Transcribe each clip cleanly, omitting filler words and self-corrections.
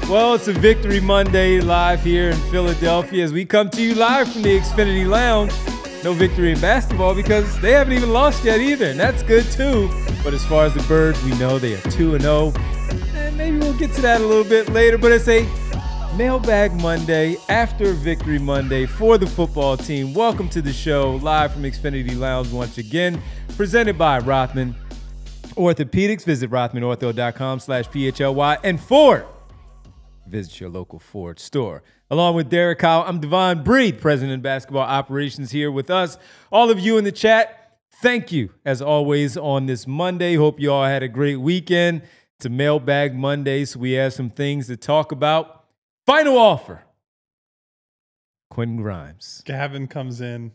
Well, it's a Victory Monday live here in Philadelphia as we come to you live from the Xfinity Lounge. No victory in basketball because they haven't even lost yet either, and that's good too. But as far as the Birds, we know they are 2-0, and maybe we'll get to that a little bit later. But it's a Mailbag Monday after Victory Monday for the football team. Welcome to the show, live from Xfinity Lounge once again, presented by Rothman Orthopedics. Visit rothmanortho.com/PHLY. And Ford, visit your local Ford store. Along with Derek Kyle, I'm Devon Breed, President of Basketball Operations, here with us. All of you in the chat, thank you, as always, on this Monday. Hope you all had a great weekend. It's a Mailbag Monday, so we have some things to talk about. Final offer. Quentin Grimes. Gavin comes in,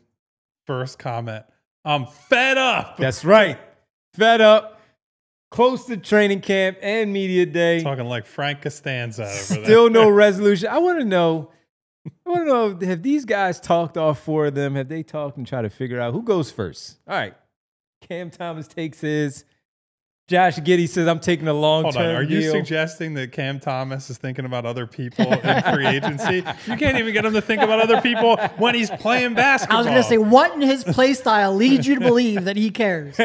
first comment. I'm fed up. That's right. Fed up. Close to training camp and media day. Talking like Frank Costanza over there. Still no resolution. I want to know, have these guys talked, all four of them? Have they talked and tried to figure out who goes first? All right. Cam Thomas takes his. Josh Giddey says, I'm taking a long-term deal. Hold on. Are you suggesting that Cam Thomas is thinking about other people in free agency? You can't even get him to think about other people when he's playing basketball. I was going to say, what in his play style leads you to believe that he cares?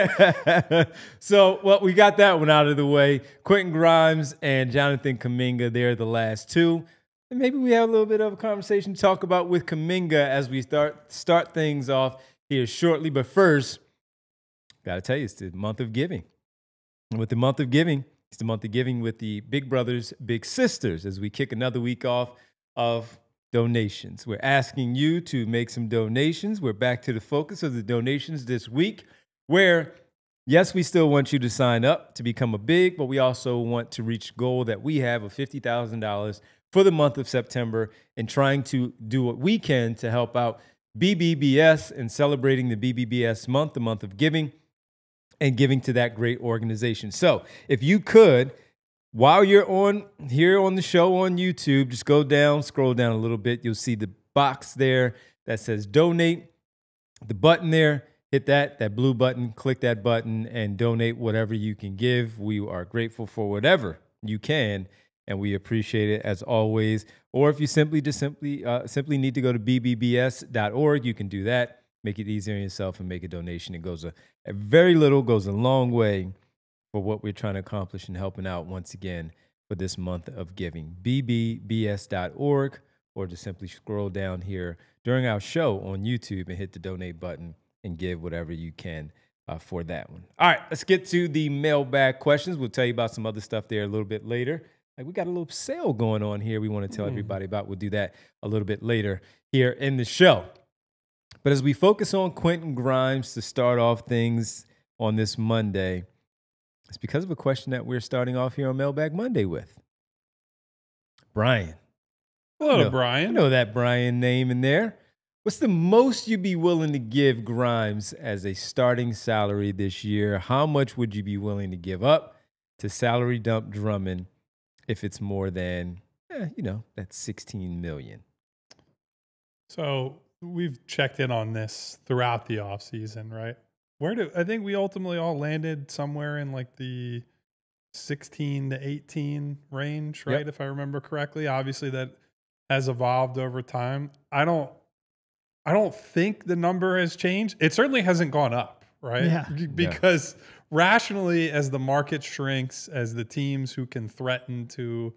So, well, we got that one out of the way. Quentin Grimes and Jonathan Kuminga, they're the last two. And maybe we have a little bit of a conversation to talk about with Kuminga as we start things off here shortly. But first, got to tell you, it's the month of giving. And with the month of giving, it's the month of giving with the Big Brothers, Big Sisters, as we kick another week off of donations. We're asking you to make some donations. We're back to the focus of the donations this week, where, yes, we still want you to sign up to become a big, but we also want to reach a goal that we have of $50,000 for the month of September and trying to do what we can to help out BBBS and celebrating the BBBS month, the month of giving, and giving to that great organization. So if you could, while you're on here on the show on YouTube, just go down, scroll down a little bit. You'll see the box there that says donate. The button there, hit that blue button, click that button and donate whatever you can give. We are grateful for whatever you can, and we appreciate it as always. Or if you simply need to go to bbbs.org, you can do that. Make it easier on yourself and make a donation. It goes a very little, goes a long way for what we're trying to accomplish and helping out once again for this month of giving. bbbs.org, or just simply scroll down here during our show on YouTube and hit the donate button and give whatever you can for that one. All right, let's get to the mailbag questions. We'll tell you about some other stuff there a little bit later. Like, we got a little sale going on here we want to tell everybody about. We'll do that a little bit later here in the show. But as we focus on Quentin Grimes to start off things on this Monday, it's because of a question that we're starting off here on Mailbag Monday with. Brian. Hello, Brian. You know that Brian name in there. What's the most you'd be willing to give Grimes as a starting salary this year? How much would you be willing to give up to salary dump Drummond if it's more than, that's $16 million? So we've checked in on this throughout the offseason, right? I think we ultimately all landed somewhere in like the 16 to 18 range, right? Yep. If I remember correctly. Obviously that has evolved over time. I don't think the number has changed. It certainly hasn't gone up, right? Yeah. Because rationally, as the market shrinks, as the teams who can threaten to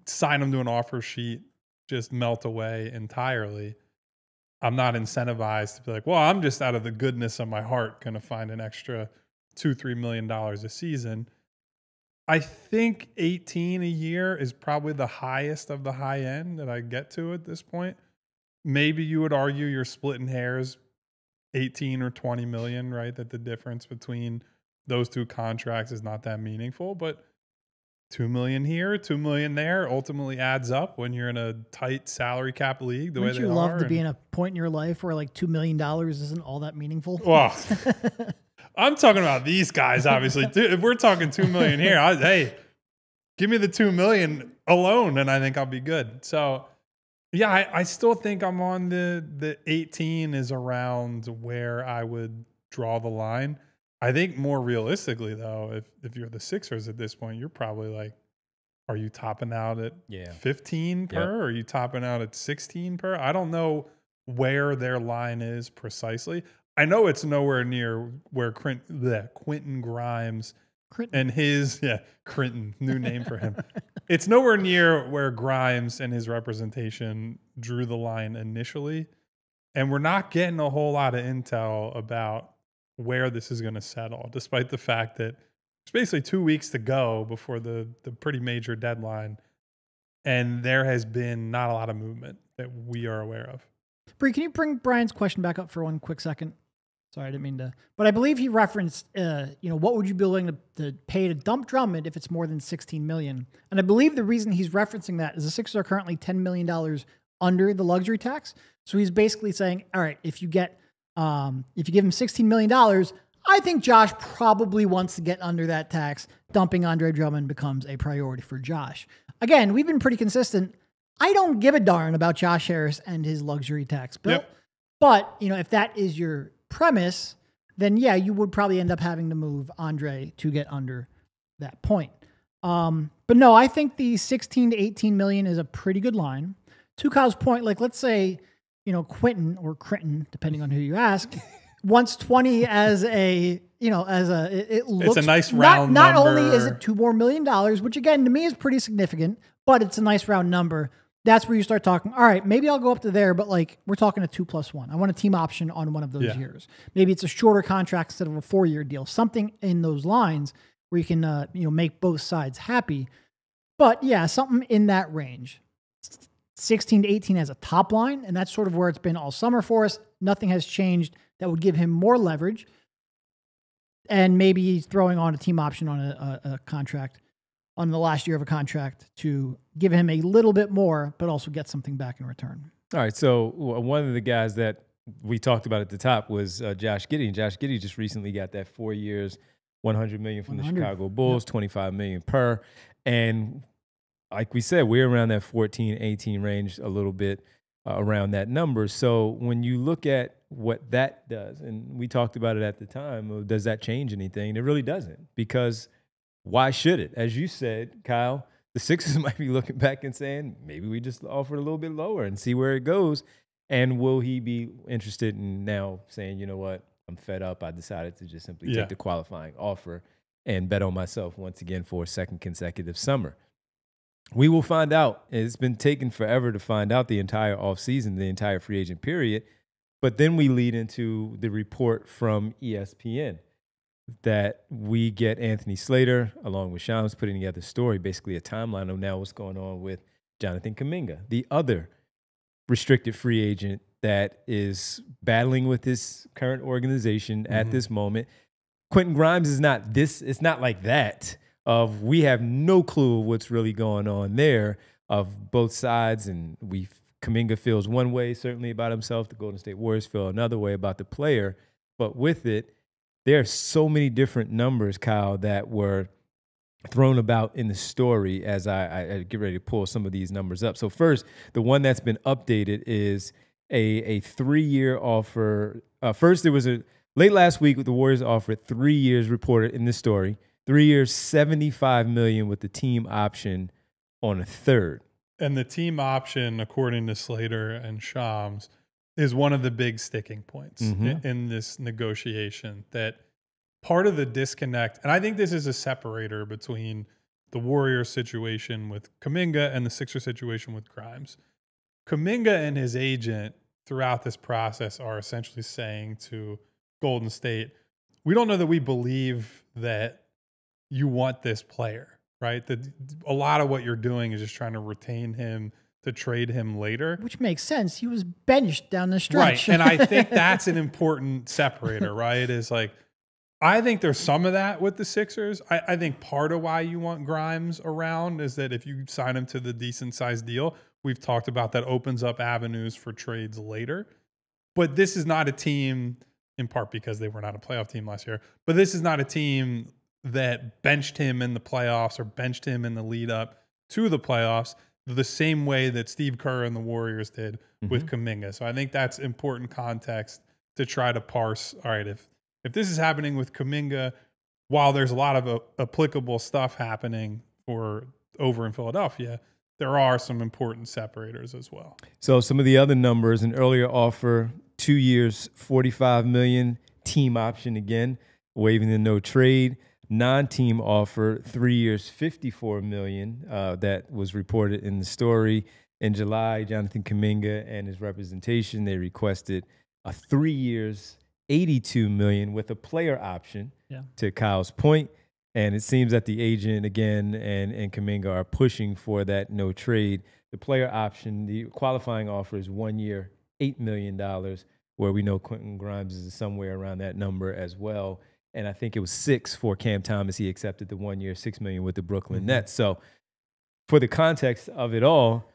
sign them to an offer sheet just melt away entirely, I'm not incentivized to be like, well, I'm just out of the goodness of my heart going to find an extra $2-3 million a season. I think 18 a year is probably the highest of the high end that I get to at this point. Maybe you would argue you're splitting hairs, 18 or 20 million, right? That the difference between those two contracts is not that meaningful, but $2 million here, $2 million there ultimately adds up when you're in a tight salary cap league. The Wouldn't way they you love are, to be in a point in your life where like $2 million isn't all that meaningful? Well, I'm talking about these guys, obviously. If we're talking $2 million here, hey, give me the $2 million alone, and I think I'll be good. So, yeah, I still think I'm on the 18 is around where I would draw the line. I think more realistically, though, if you're the Sixers at this point, you're probably like Are you topping out at Yeah. 15 per? Yep. Or are you topping out at 16 per? I don't know where their line is precisely. I know it's nowhere near where Quentin Grimes and his Crinton, new name for him. It's nowhere near where Grimes and his representation drew the line initially. And we're not getting a whole lot of intel about where this is going to settle, despite the fact that it's basically 2 weeks to go before the pretty major deadline. And there has been not a lot of movement that we are aware of. Bree, can you bring Brian's question back up for one quick second? Sorry, I didn't mean to. But I believe he referenced, what would you be willing to pay to dump Drummond if it's more than $16 million? And I believe the reason he's referencing that is the Sixers are currently $10 million under the luxury tax. So he's basically saying, all right, if you give him $16 million, I think Josh probably wants to get under that tax. Dumping Andre Drummond becomes a priority for Josh. Again, we've been pretty consistent. I don't give a darn about Josh Harris and his luxury tax bill. Yep. But, if that is your premise, then yeah, you would probably end up having to move Andre to get under that point. But no, I think the 16 to 18 million is a pretty good line. To Kyle's point, like let's say, Quentin or Crinton, depending on who you ask, wants 20 as it looks it's a nice round not number. Only is it $2 more million, which again to me is pretty significant, but it's a nice round number. That's where you start talking, all right, maybe I'll go up to there, but like we're talking a 2+1. I want a team option on one of those years. Maybe it's a shorter contract instead of a 4-year deal, something in those lines where you can make both sides happy. But yeah, something in that range. 16 to 18 as a top line, and that's sort of where it's been all summer for us. Nothing has changed that would give him more leverage. And maybe he's throwing on a team option on a contract, on the last year of a contract to give him a little bit more, but also get something back in return. All right, so one of the guys that we talked about at the top was Josh Giddey. Josh Giddey just recently got that 4 years, $100 million from the Chicago Bulls, $25 million per. And like we said, we're around that 14, 18 range, a little bit around that number. So when you look at what that does, and we talked about it at the time, does that change anything? It really doesn't, because why should it? As you said, Kyle, the Sixers might be looking back and saying, maybe we just offer a little bit lower and see where it goes. And will he be interested in now saying, you know what, I'm fed up. I decided to just simply take the qualifying offer and bet on myself once again for a second consecutive summer. We will find out. It's been taking forever to find out the entire offseason, the entire free agent period. But then we lead into the report from ESPN that we get Anthony Slater, along with Shams, putting together a story, basically a timeline of now what's going on with Jonathan Kuminga, the other restricted free agent that is battling with his current organization at this moment. Quentin Grimes is not this. It's not like that. We have no clue what's really going on there of both sides, and Kuminga feels one way certainly about himself. The Golden State Warriors feel another way about the player. But with it, there are so many different numbers, Kyle, that were thrown about in the story as I get ready to pull some of these numbers up. So first, the one that's been updated is a 3-year offer. First, there was late last week, the Warriors offered 3 years reported in this story. 3 years, $75 million with the team option on a third. And the team option, according to Slater and Shams, is one of the big sticking points in this negotiation. That part of the disconnect, and I think this is a separator between the Warriors situation with Kuminga and the Sixers situation with Grimes. Kuminga and his agent throughout this process are essentially saying to Golden State, we don't know that we believe that you want this player, right? That a lot of what you're doing is just trying to retain him to trade him later. Which makes sense. He was benched down the stretch. Right. And I think that's an important separator, right? Is like, I think there's some of that with the Sixers. I think part of why you want Grimes around is that if you sign him to the decent sized deal, we've talked about that opens up avenues for trades later. But this is not a team, in part because they were not a playoff team last year, but this is not a team that benched him in the playoffs or benched him in the lead up to the playoffs the same way that Steve Kerr and the Warriors did with Kuminga. So I think that's important context to try to parse, all right, if this is happening with Kuminga, while there's a lot of applicable stuff happening for over in Philadelphia, there are some important separators as well. So some of the other numbers, an earlier offer, 2 years, $45 million, team option again, waiving the no trade. Non-team offer, 3 years, $54 million. That was reported in the story. In July, Jonathan Kuminga and his representation, they requested a 3 years, $82 million with a player option, to Kyle's point. And it seems that the agent, again, and Kuminga are pushing for that no trade. The player option, the qualifying offer is 1 year, $8 million, where we know Quentin Grimes is somewhere around that number as well. And I think it was 6 for Cam Thomas. He accepted the 1 year, $6 million with the Brooklyn Nets. So for the context of it all,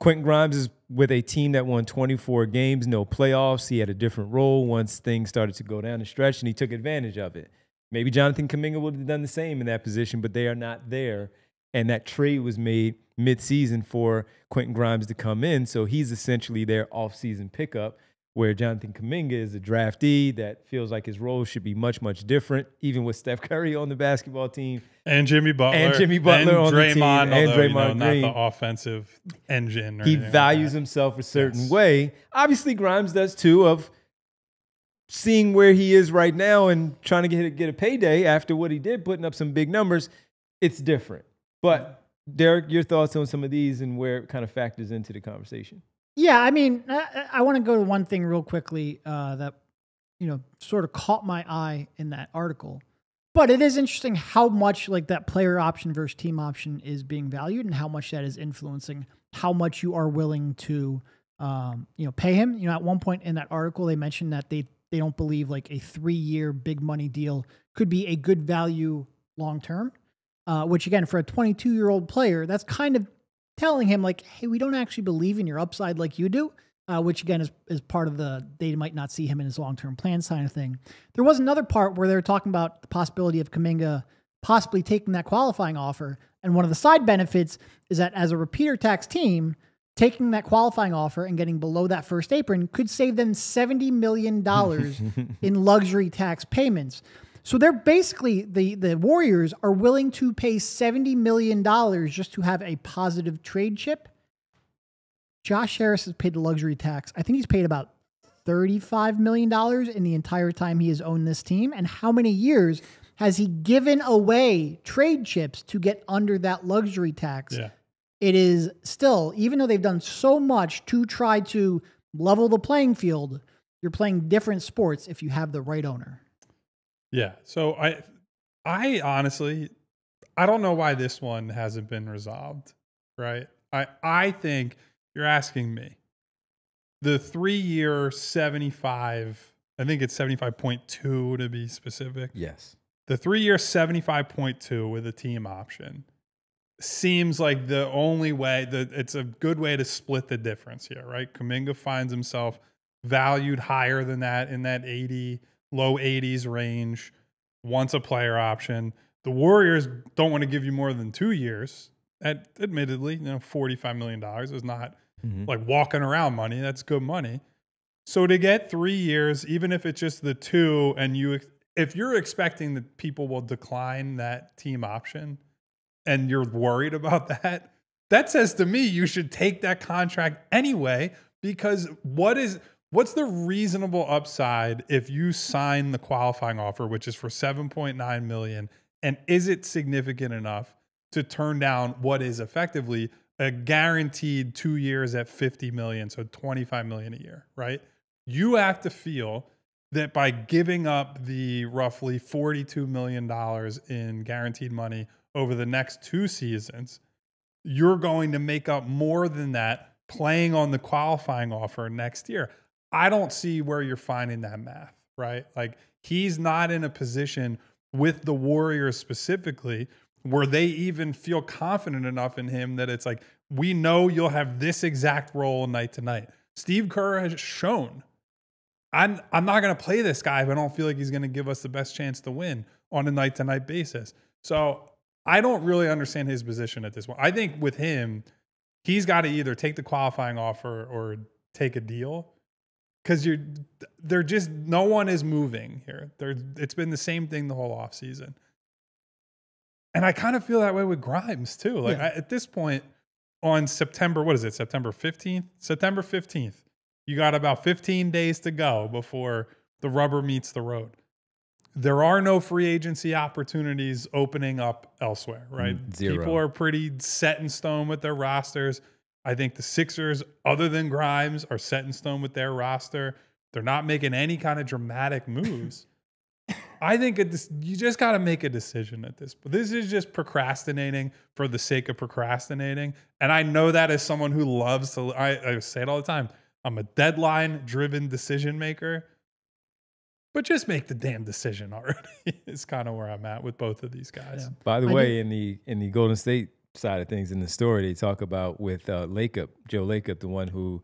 Quentin Grimes is with a team that won 24 games, no playoffs. He had a different role once things started to go down the stretch, and he took advantage of it. Maybe Jonathan Kuminga would have done the same in that position, but they are not there. And that trade was made midseason for Quentin Grimes to come in. So he's essentially their offseason pickup, where Jonathan Kuminga is a draftee that feels like his role should be much, much different, even with Steph Curry on the basketball team. And Jimmy Butler. And Jimmy Butler on the team. And Draymond Green. Not the offensive engine. He values himself a certain way. Obviously, Grimes does too, of seeing where he is right now and trying to get a payday after what he did, putting up some big numbers. It's different. But Derek, your thoughts on some of these and where it kind of factors into the conversation? Yeah, I mean, I want to go to one thing real quickly that, sort of caught my eye in that article. But it is interesting how much like that player option versus team option is being valued and how much that is influencing how much you are willing to, pay him. At one point in that article, they mentioned that they don't believe like a 3-year big money deal could be a good value long-term, which again, for a 22-year-old player, that's kind of telling him like, hey, we don't actually believe in your upside like you do, which again is part of they might not see him in his long-term plan kind of thing. There was another part where they were talking about the possibility of Kuminga possibly taking that qualifying offer. And one of the side benefits is that as a repeater tax team, taking that qualifying offer and getting below that first apron could save them $70 million in luxury tax payments. So they're basically, the Warriors are willing to pay $70 million just to have a positive trade chip. Josh Harris has paid the luxury tax. I think he's paid about $35 million in the entire time he has owned this team. And how many years has he given away trade chips to get under that luxury tax? Yeah. It is still, even though they've done so much to try to level the playing field, you're playing different sports if you have the right owner. Yeah. So I honestly, I don't know why this one hasn't been resolved, right? I think you're asking me. The 3-year 75, I think it's 75.2 to be specific. Yes. The 3-year 75.2 with a team option seems like the only way that it's a good way to split the difference here, right? Kuminga finds himself valued higher than that in that low 80s range, wants a player option. The Warriors don't want to give you more than 2 years. Admittedly, $45 million is not like walking around money. That's good money. So to get 3 years, even if it's just the 2, and if you're expecting that people will decline that team option and you're worried about that, that says to me you should take that contract anyway, because what's the reasonable upside if you sign the qualifying offer, which is for $7.9 million, and is it significant enough to turn down what is effectively a guaranteed 2 years at $50 million, so $25 million a year, right? You have to feel that by giving up the roughly $42 million in guaranteed money over the next 2 seasons, you're going to make up more than that playing on the qualifying offer next year. I don't see where you're finding that math, right? Like, he's not in a position with the Warriors specifically where they even feel confident enough in him that it's like, we know you'll have this exact role night to night. Steve Kerr has shown, I'm not going to play this guy if I don't feel like he's going to give us the best chance to win on a night-to-night basis. So I don't really understand his position at this point. I think with him, he's got to either take the qualifying offer or take a deal, because they're just, no one is moving here. It's been the same thing the whole offseason. And I kind of feel that way with Grimes too. Like at this point on September 15th? September 15th. You got about 15 days to go before the rubber meets the road. There are no free agency opportunities opening up elsewhere, right? Zero. People are pretty set in stone with their rosters. I think the Sixers, other than Grimes, are set in stone with their roster. They're not making any kind of dramatic moves. I think you just got to make a decision at this. But this is just procrastinating for the sake of procrastinating. And I know that as someone who loves to, I say it all the time, I'm a deadline-driven decision maker. But just make the damn decision already. It's kind of where I'm at with both of these guys. Yeah. By the way, in the Golden State side of things in the story, they talk about with Joe Lacob, the one who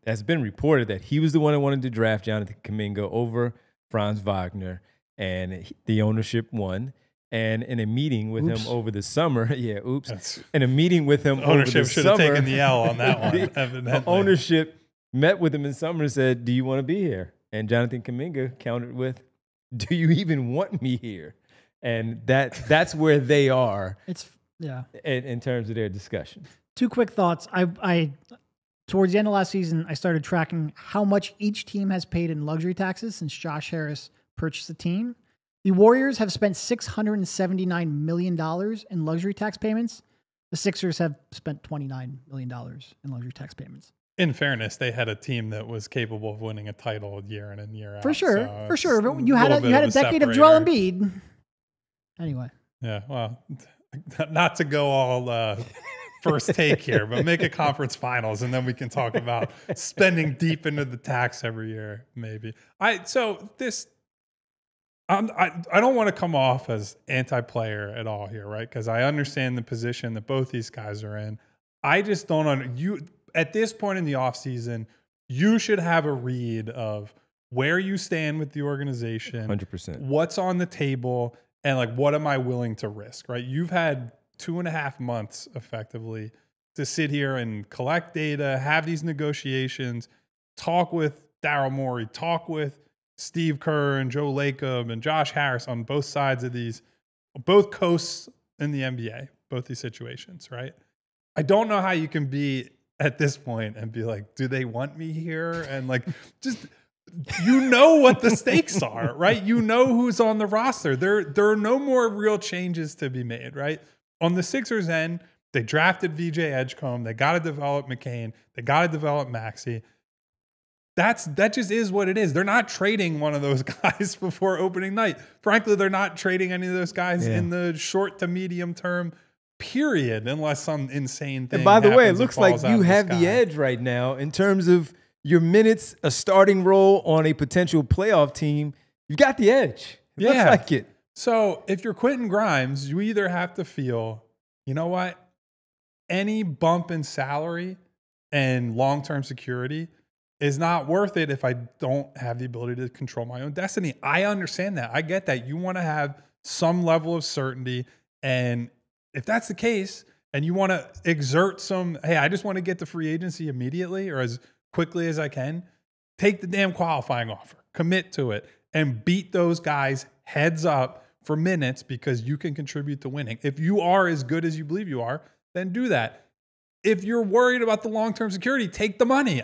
has been reported that he was the one that wanted to draft Jonathan Kuminga over Franz Wagner. And the ownership won. And in a meeting with him over the summer, in a meeting with him over the summer, should have taken the L on that one. The ownership met with him in summer and said, "Do you want to be here?" And Jonathan Kuminga countered with, "Do you even want me here?" And that's where they are. In terms of their discussion. 2 quick thoughts. I towards the end of last season, I started tracking how much each team has paid in luxury taxes since Josh Harris purchased the team. The Warriors have spent $679 million in luxury tax payments. The Sixers have spent $29 million in luxury tax payments. In fairness, they had a team that was capable of winning a title year in and year out. For sure. But you had a decade separator. of Joel Embiid. Anyway. Yeah, well, not to go all first take here, but make a conference finals, and then we can talk about spending deep into the tax every year, maybe. I don't want to come off as anti-player at all here, right? Because I understand the position that both these guys are in. I just don't at this point in the offseason, you should have a read of where you stand with the organization, 100%, what's on the table, and like what am I willing to risk, right? You've had 2.5 months effectively to sit here and collect data, have these negotiations, talk with Daryl Morey, talk with Steve Kerr and Joe Lacob and Josh Harris on both sides of these, both coasts in the NBA, both these situations, right? I don't know how you can be at this point and be like, do they want me here? And like, just, you know what the stakes are, right? You know who's on the roster. There are no more real changes to be made, right? On the Sixers end, they drafted VJ Edgecombe. They got to develop McCain. They got to develop Maxey. That just is what it is. They're not trading one of those guys before opening night. Frankly, they're not trading any of those guys in the short to medium term, period, unless some insane thing. And by the way, it looks like falls out you of have sky. the edge right now in terms of your minutes, a starting role on a potential playoff team. You've got the edge. It looks like it. So if you're Quentin Grimes, you either have to feel, you know what, any bump in salary and long-term security is not worth it if I don't have the ability to control my own destiny. I understand that. I get that. You want to have some level of certainty. And if that's the case, and you want to exert some, hey, I just want to get the free agency immediately or as quickly as I can, take the damn qualifying offer, commit to it, and beat those guys heads up for minutes because you can contribute to winning. If you are as good as you believe you are, then do that. If you're worried about the long-term security, take the money.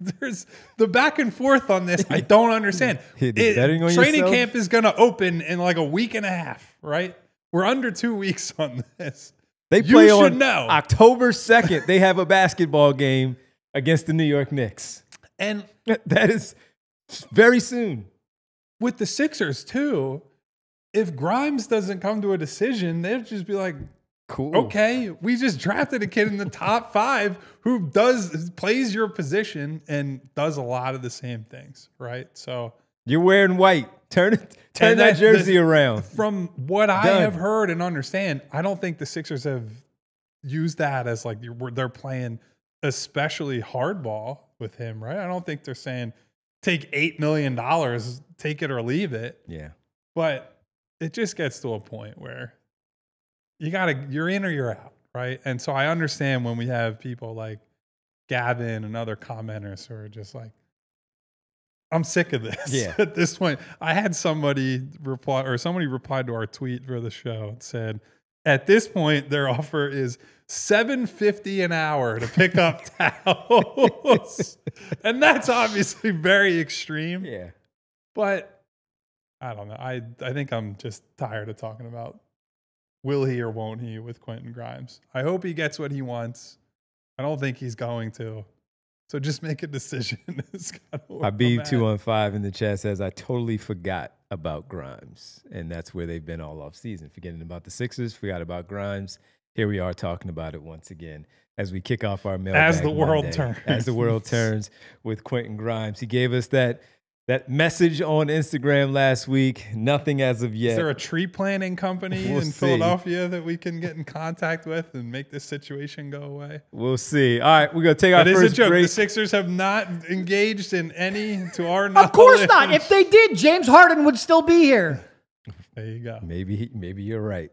There's the back and forth on this. I don't understand. Training camp is going to open in like a week and a half, right? We're under 2 weeks on this. They play on October 2nd. They have a basketball game against the New York Knicks. And that is very soon. With the Sixers, too, if Grimes doesn't come to a decision, they'll just be like, cool. Okay, we just drafted a kid in the top 5 who plays your position and does a lot of the same things, right? So you're wearing white. Turn that jersey around. From what I have heard and understand, I don't think the Sixers have used that as like they're playing especially hardball with him, right? I don't think they're saying take $8 million, take it or leave it. Yeah, but it just gets to a point where you're in or you're out, right? And so I understand when we have people like Gavin and other commenters who are just like, I'm sick of this. Yeah. At this point, I had somebody replied to our tweet for the show and said, At this point, their offer is $750 an hour to pick up towels. And that's obviously very extreme. Yeah. But I don't know. I think I'm just tired of talking about will he or won't he with Quentin Grimes. I hope he gets what he wants. I don't think he's going to. So just make a decision. Habib215 in the chat says, I totally forgot about Grimes. And that's where they've been all off season. Forgetting about the Sixers, forgot about Grimes. Here we are talking about it once again as we kick off our mailbag As the world Monday. turns. As the world turns with Quentin Grimes. He gave us that message on Instagram last week. Nothing as of yet. Is there a tree planting company in Philadelphia that we can get in contact with and make this situation go away? We'll see. All right, we're going to take our first break. It is a joke. The Sixers have not engaged in any, to our knowledge. Of course not. If they did, James Harden would still be here. There you go. Maybe you're right.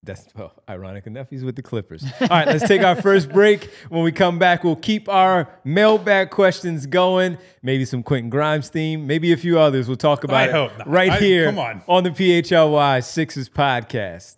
That's ironic enough. He's with the Clippers. All right, let's take our first break. When we come back, we'll keep our mailbag questions going. Maybe some Quentin Grimes theme. Maybe a few others. We'll talk about it right here on the PHLY Sixers podcast.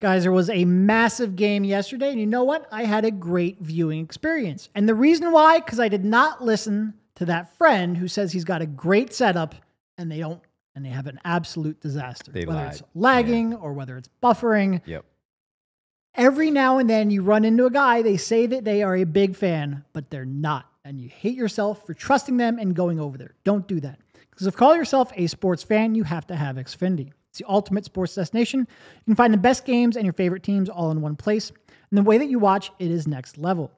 Guys, there was a massive game yesterday, and you know what? I had a great viewing experience. And the reason why, because I did not listen to that friend who says he's got a great setup, and they don't. And they have an absolute disaster. Whether it's lagging or whether it's buffering. Yep. Every now and then you run into a guy, they say that they are a big fan, but they're not. And you hate yourself for trusting them and going over there. Don't do that. Because if you call yourself a sports fan, you have to have Xfinity. It's the ultimate sports destination. You can find the best games and your favorite teams all in one place. And the way that you watch, it is next level.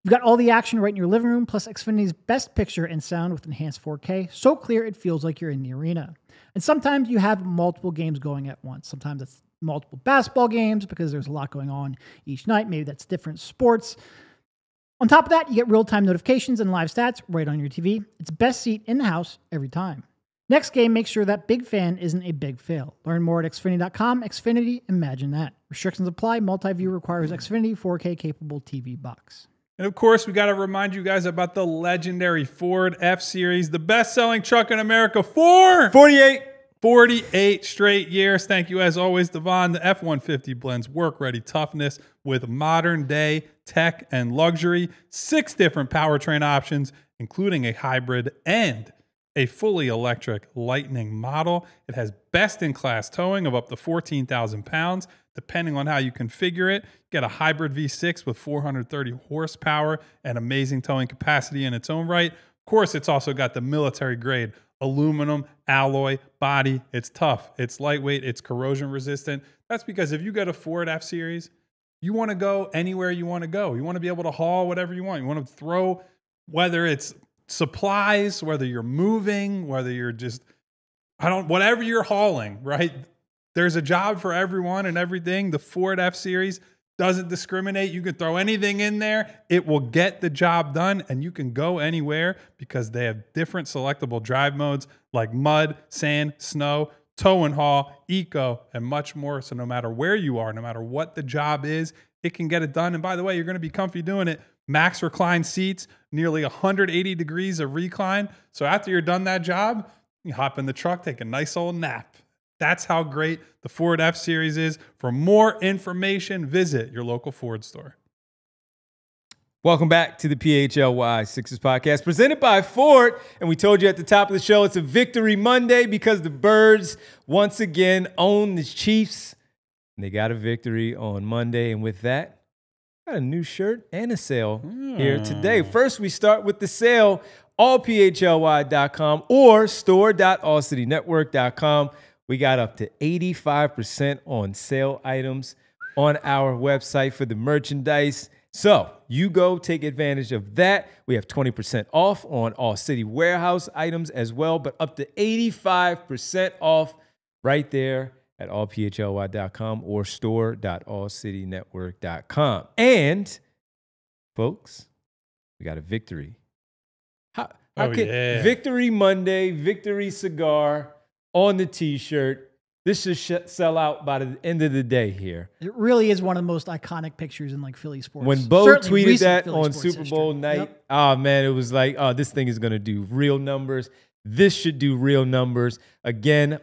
You've got all the action right in your living room, plus Xfinity's best picture and sound with enhanced 4K. So clear, it feels like you're in the arena. And sometimes you have multiple games going at once. Sometimes it's multiple basketball games because there's a lot going on each night. Maybe that's different sports. On top of that, you get real-time notifications and live stats right on your TV. It's best seat in the house every time. Next game, make sure that big fan isn't a big fail. Learn more at Xfinity.com. Xfinity, imagine that. Restrictions apply. Multi-view requires Xfinity 4K capable TV box. And of course, we got to remind you guys about the legendary Ford F-Series, the best-selling truck in America for 48 straight years. Thank you, as always, Devon. The F-150 blends work-ready toughness with modern-day tech and luxury. 6 different powertrain options, including a hybrid and a fully electric Lightning model. It has best-in-class towing of up to 14,000 pounds. Depending on how you configure it, get a hybrid V6 with 430 horsepower and amazing towing capacity in its own right. Of course, it's also got the military-grade aluminum alloy body. It's tough. It's lightweight. It's corrosion resistant. That's because if you get a Ford F-Series, you want to go anywhere you want to go. You want to be able to haul whatever you want. You want to throw, whether it's supplies, whether you're moving, whether you're just, whatever you're hauling, right? There's a job for everyone and everything. The Ford F-Series doesn't discriminate. You can throw anything in there. It will get the job done, and you can go anywhere because they have different selectable drive modes like mud, sand, snow, tow and haul, eco, and much more. So no matter where you are, no matter what the job is, it can get it done. And by the way, you're going to be comfy doing it. Max recline seats, nearly 180 degrees of recline. So after you're done that job, you hop in the truck, take a nice old nap. That's how great the Ford F-Series is. For more information, visit your local Ford store. Welcome back to the PHLY Sixers podcast presented by Ford. And we told you at the top of the show, it's a victory Monday because the Birds once again own the Chiefs. And they got a victory on Monday. And with that, got a new shirt and a sale here today. First, we start with the sale, allphly.com or store.allcitynetwork.com. We got up to 85% on sale items on our website for the merchandise. So you go take advantage of that. We have 20% off on All City Warehouse items as well, but up to 85% off right there at allphly.com or store.allcitynetwork.com. And, folks, we got a victory. Victory Monday, victory cigar on the T-shirt. This should sell out by the end of the day here. It really is one of the most iconic pictures in like Philly sports. When Bo tweeted that on Super Bowl night, oh man, it was like, oh, this thing is going to do real numbers. This should do real numbers. Again,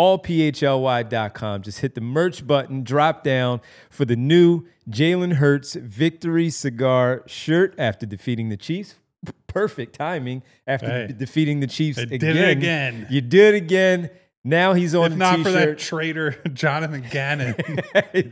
allphly.com. Just hit the merch button, drop down for the new Jalen Hurts Victory Cigar shirt after defeating the Chiefs. Perfect timing after defeating the Chiefs they again. did it again. You did it again. Now he's on if the not t-shirt. for that traitor Jonathan Gannon,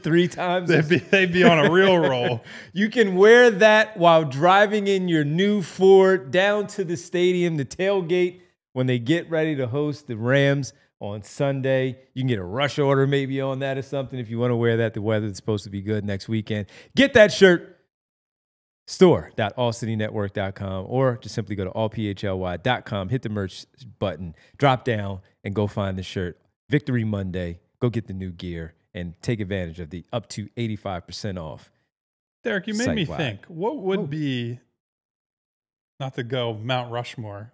3 times. they'd be on a real roll. You can wear that while driving in your new Ford down to the stadium, the tailgate, when they get ready to host the Rams on Sunday. You can get a rush order maybe on that or something if you want to wear that. The weather's supposed to be good next weekend. Get that shirt. Store.allcitynetwork.com, or just simply go to allphly.com, hit the merch button, drop down, and go find the shirt. Victory Monday. Go get the new gear and take advantage of the up to 85% off. Derek, you made me think, what would be, not to go Mount Rushmore,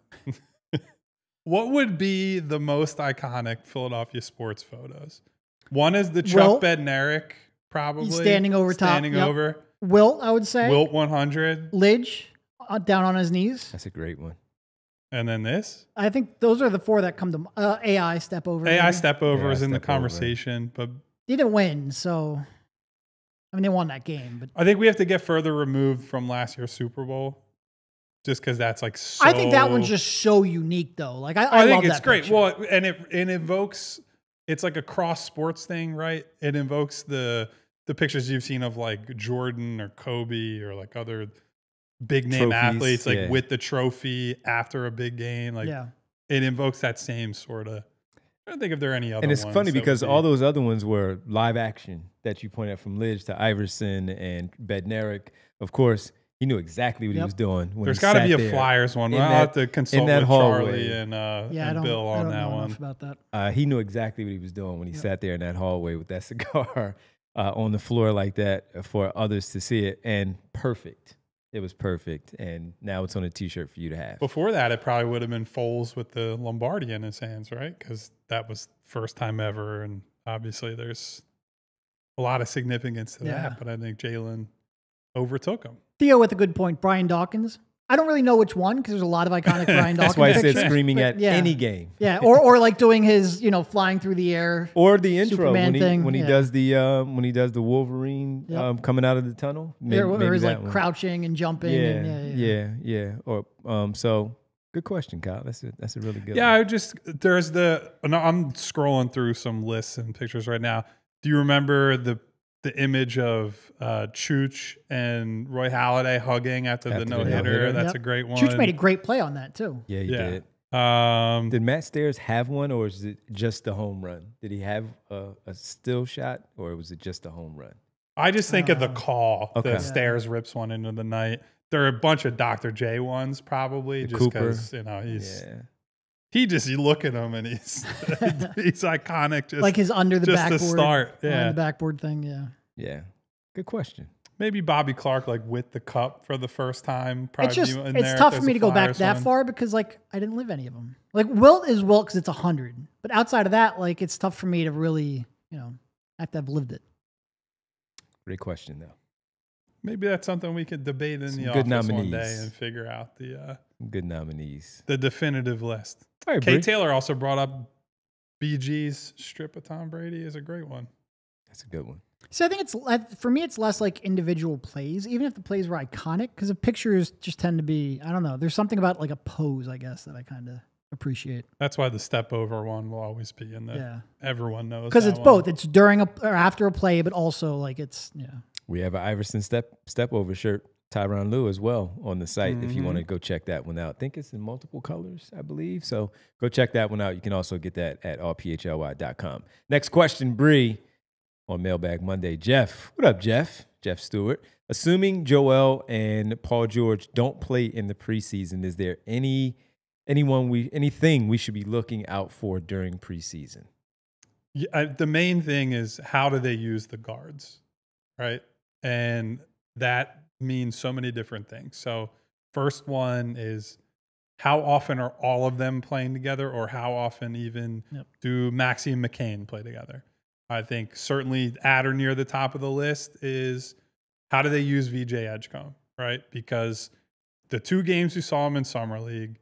what would be the most iconic Philadelphia sports photos? One is the Chuck Bednarik, probably. Standing over top. Standing over. Wilt, I would say. Wilt 100. Lidge, down on his knees. That's a great one. And then this? I think those are the 4 that come to AI step over. AI step over is in the conversation, but they didn't win, so I mean they won that game. But I think we have to get further removed from last year's Super Bowl, just because that's like so. I think that one's just so unique, though. Like I think love it's that great. picture. Well, and it evokes. It's like a cross sports thing, right? It invokes the pictures you've seen of like Jordan or Kobe or like other big name athletes, like with the trophy after a big game. Like it invokes that same sort of. I don't think if there are any other. And it's ones funny because all those other ones were live action that you pointed out, from Lidge to Iverson and Bednarik. Of course, he knew exactly what he was doing. When there's got to be a Flyers one. I'll have to consult with Charlie and Bill on that one. About that. He knew exactly what he was doing when he sat there in that hallway with that cigar on the floor like that for others to see it. And perfect. It was perfect. And now it's on a T-shirt for you to have. Before that, it probably would have been Foles with the Lombardi in his hands, right? Because that was first time ever. And obviously there's a lot of significance to that. But I think Jalen overtook him. Theo with a good point. Brian Dawkins. I don't really know which one because there's a lot of iconic Brian Dawkins. That's why I pictures, said screaming at any game. Yeah, or like doing his, flying through the air. Or the intro Superman thing. when he does the Wolverine coming out of the tunnel. Or he's like crouching and jumping. Yeah. Or so good question, Kyle. That's a really good. Yeah, one. I'm scrolling through some lists and pictures right now. Do you remember the image of Chooch and Roy Halladay hugging after the no-hitter? That's a great one. Chooch made a great play on that, too. Yeah, he did. Did Matt Stairs have one, or is it just a home run? Did he have a still shot, or was it just a home run? I just think of the call. Okay. The Stairs rips one into the night. There are a bunch of Dr. J ones, probably, just because, he's... Yeah. You look at him and he's iconic. Just like his under the backboard. To start. Yeah. Under the backboard thing, Yeah. Good question. Maybe Bobby Clark, like with the cup for the first time. It's tough for me to go back that far because like I didn't live any of them. Like Wilt is Wilt because it's 100. But outside of that, like it's tough for me to really, I have to have lived it. Great question though. Maybe that's something we could debate in the office one day and figure out the good nominees. The definitive list. All right, Kate Taylor also brought up BG's strip of Tom Brady is a great one. That's a good one. So I think for me, it's less like individual plays, even if the plays were iconic, because the pictures just tend to be, I don't know. There's something about like a pose, I guess, that I kind of appreciate. That's why the step over one will always be in the, everyone knows. Because it's both. It's during or after a play, but also like it's, We have an Iverson step over shirt, Tyronn Lue as well on the site if you want to go check that one out. I think it's in multiple colors, I believe. So go check that one out. You can also get that at allphly.com. Next question, Bree, on Mailbag Monday. Jeff, what up, Jeff? Jeff Stewart. Assuming Joel and Paul George don't play in the preseason, is there anything we should be looking out for during preseason? Yeah, the main thing is how do they use the guards, right? And that means so many different things. So first one is how often are all of them playing together, or how often even do Maxey and McCain play together? I think certainly at or near the top of the list is how do they use VJ Edgecombe, right? Because the 2 games we saw him in Summer League,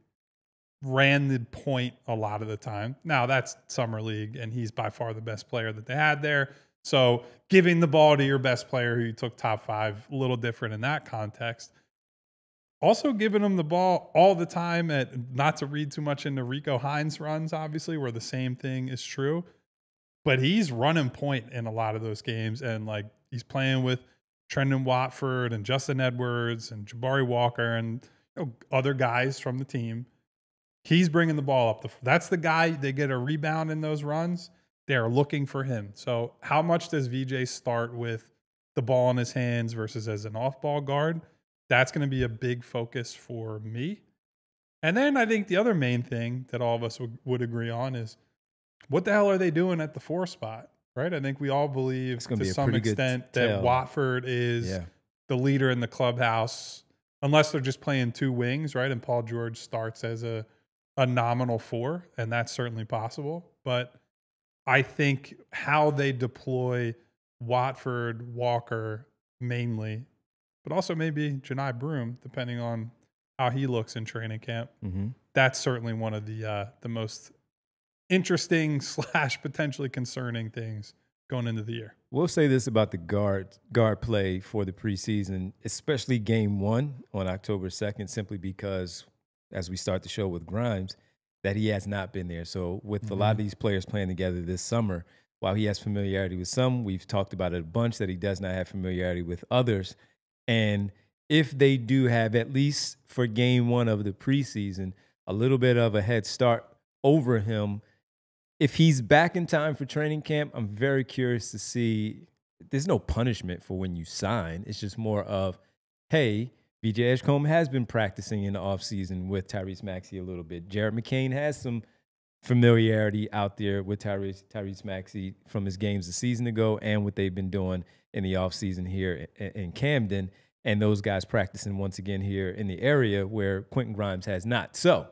ran the point a lot of the time. Now that's summer league, and he's by far the best player that they had there. So giving the ball to your best player who you took top 5, a little different in that context. Also giving him the ball all the time, not to read too much into Rico Hines runs, obviously, where the same thing is true. But he's running point in a lot of those games, and like he's playing with Trendon Watford and Justin Edwards and Jabari Walker and other guys from the team. He's bringing the ball up. That's the guy. They get a rebound in those runs. They're looking for him. So how much does VJ start with the ball in his hands versus as an off-ball guard? That's going to be a big focus for me. And then I think the other main thing that all of us would agree on is what the hell are they doing at the 4 spot, right? I think we all believe to some extent that Watford is the leader in the clubhouse, unless they're just playing 2 wings, right? And Paul George starts as a nominal 4, and that's certainly possible. But I think how they deploy Watford, Walker mainly, but also maybe Janai Broom, depending on how he looks in training camp. That's certainly one of the most interesting / potentially concerning things going into the year. We'll say this about the guard play for the preseason, especially game 1 on October 2nd, simply because as we start the show with Grimes, that he has not been there. So with a lot of these players playing together this summer, while he has familiarity with some, we've talked about it a bunch, that he does not have familiarity with others. And if they do have, at least for game 1 of the preseason, a little bit of a head start over him, if he's back in time for training camp, I'm very curious to see. There's no punishment for when you sign. It's just more of, hey, VJ Edgecombe has been practicing in the offseason with Tyrese Maxey a little bit. Jared McCain has some familiarity out there with Tyrese Maxey from his games a season ago and what they've been doing in the offseason here in Camden, and those guys practicing once again here in the area where Quentin Grimes has not. So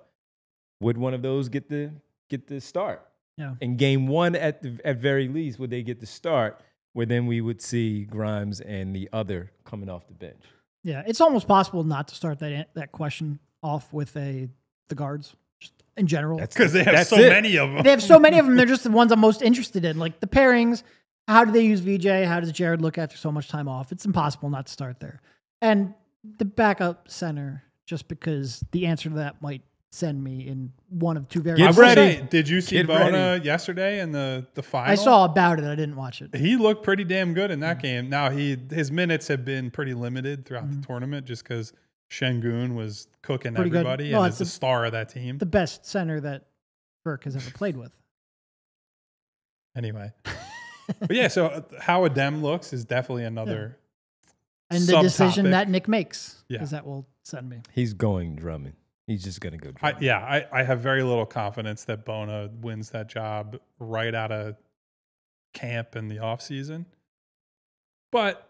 would one of those get the start? Yeah. In game 1, at very least, would they get the start where then we would see Grimes and the other coming off the bench? Yeah, it's almost possible not to start that question off with the guards just in general. Because they have so many of them. They have so many of them. They're just the ones I'm most interested in. Like the pairings, how do they use VJ? How does Jared look after so much time off? It's impossible not to start there. And the backup center, just because the answer to that might send me in one of 2 very. Get ready. Did you see Bona yesterday in the final? I saw about it. I didn't watch it. He looked pretty damn good in that game. Now his minutes have been pretty limited throughout the tournament, just because Şengün was cooking everybody and is the star of that team. The best center that Burke has ever played with. Anyway, but yeah, so how Adem looks is definitely another. And the decision that Nick makes, because that will send me. He's going Drummond. He's just going to go Drummond. I have very little confidence that Bona wins that job right out of camp in the offseason. But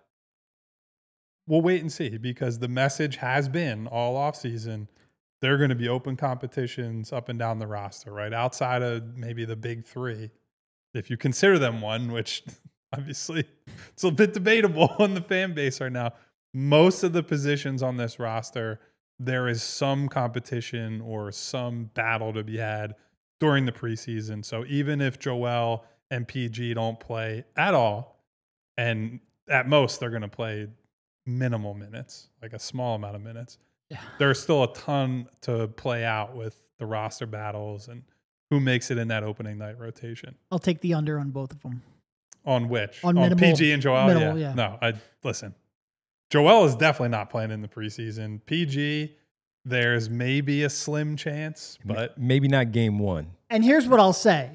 we'll wait and see, because the message has been all offseason, there are going to be open competitions up and down the roster, right? Outside of maybe the big 3, if you consider them one, which obviously it's a bit debatable on the fan base right now. Most of the positions on this roster, there is some competition or some battle to be had during the preseason. So even if Joel and PG don't play at all, and at most they're going to play minimal minutes, like a small amount of minutes, there's still a ton to play out with the roster battles and who makes it in that opening night rotation. I'll take the under on both of them. On which? On PG and Joel? Minimal, yeah. No, listen. Joel is definitely not playing in the preseason. PG, there's maybe a slim chance, but maybe not game 1. And here's what I'll say.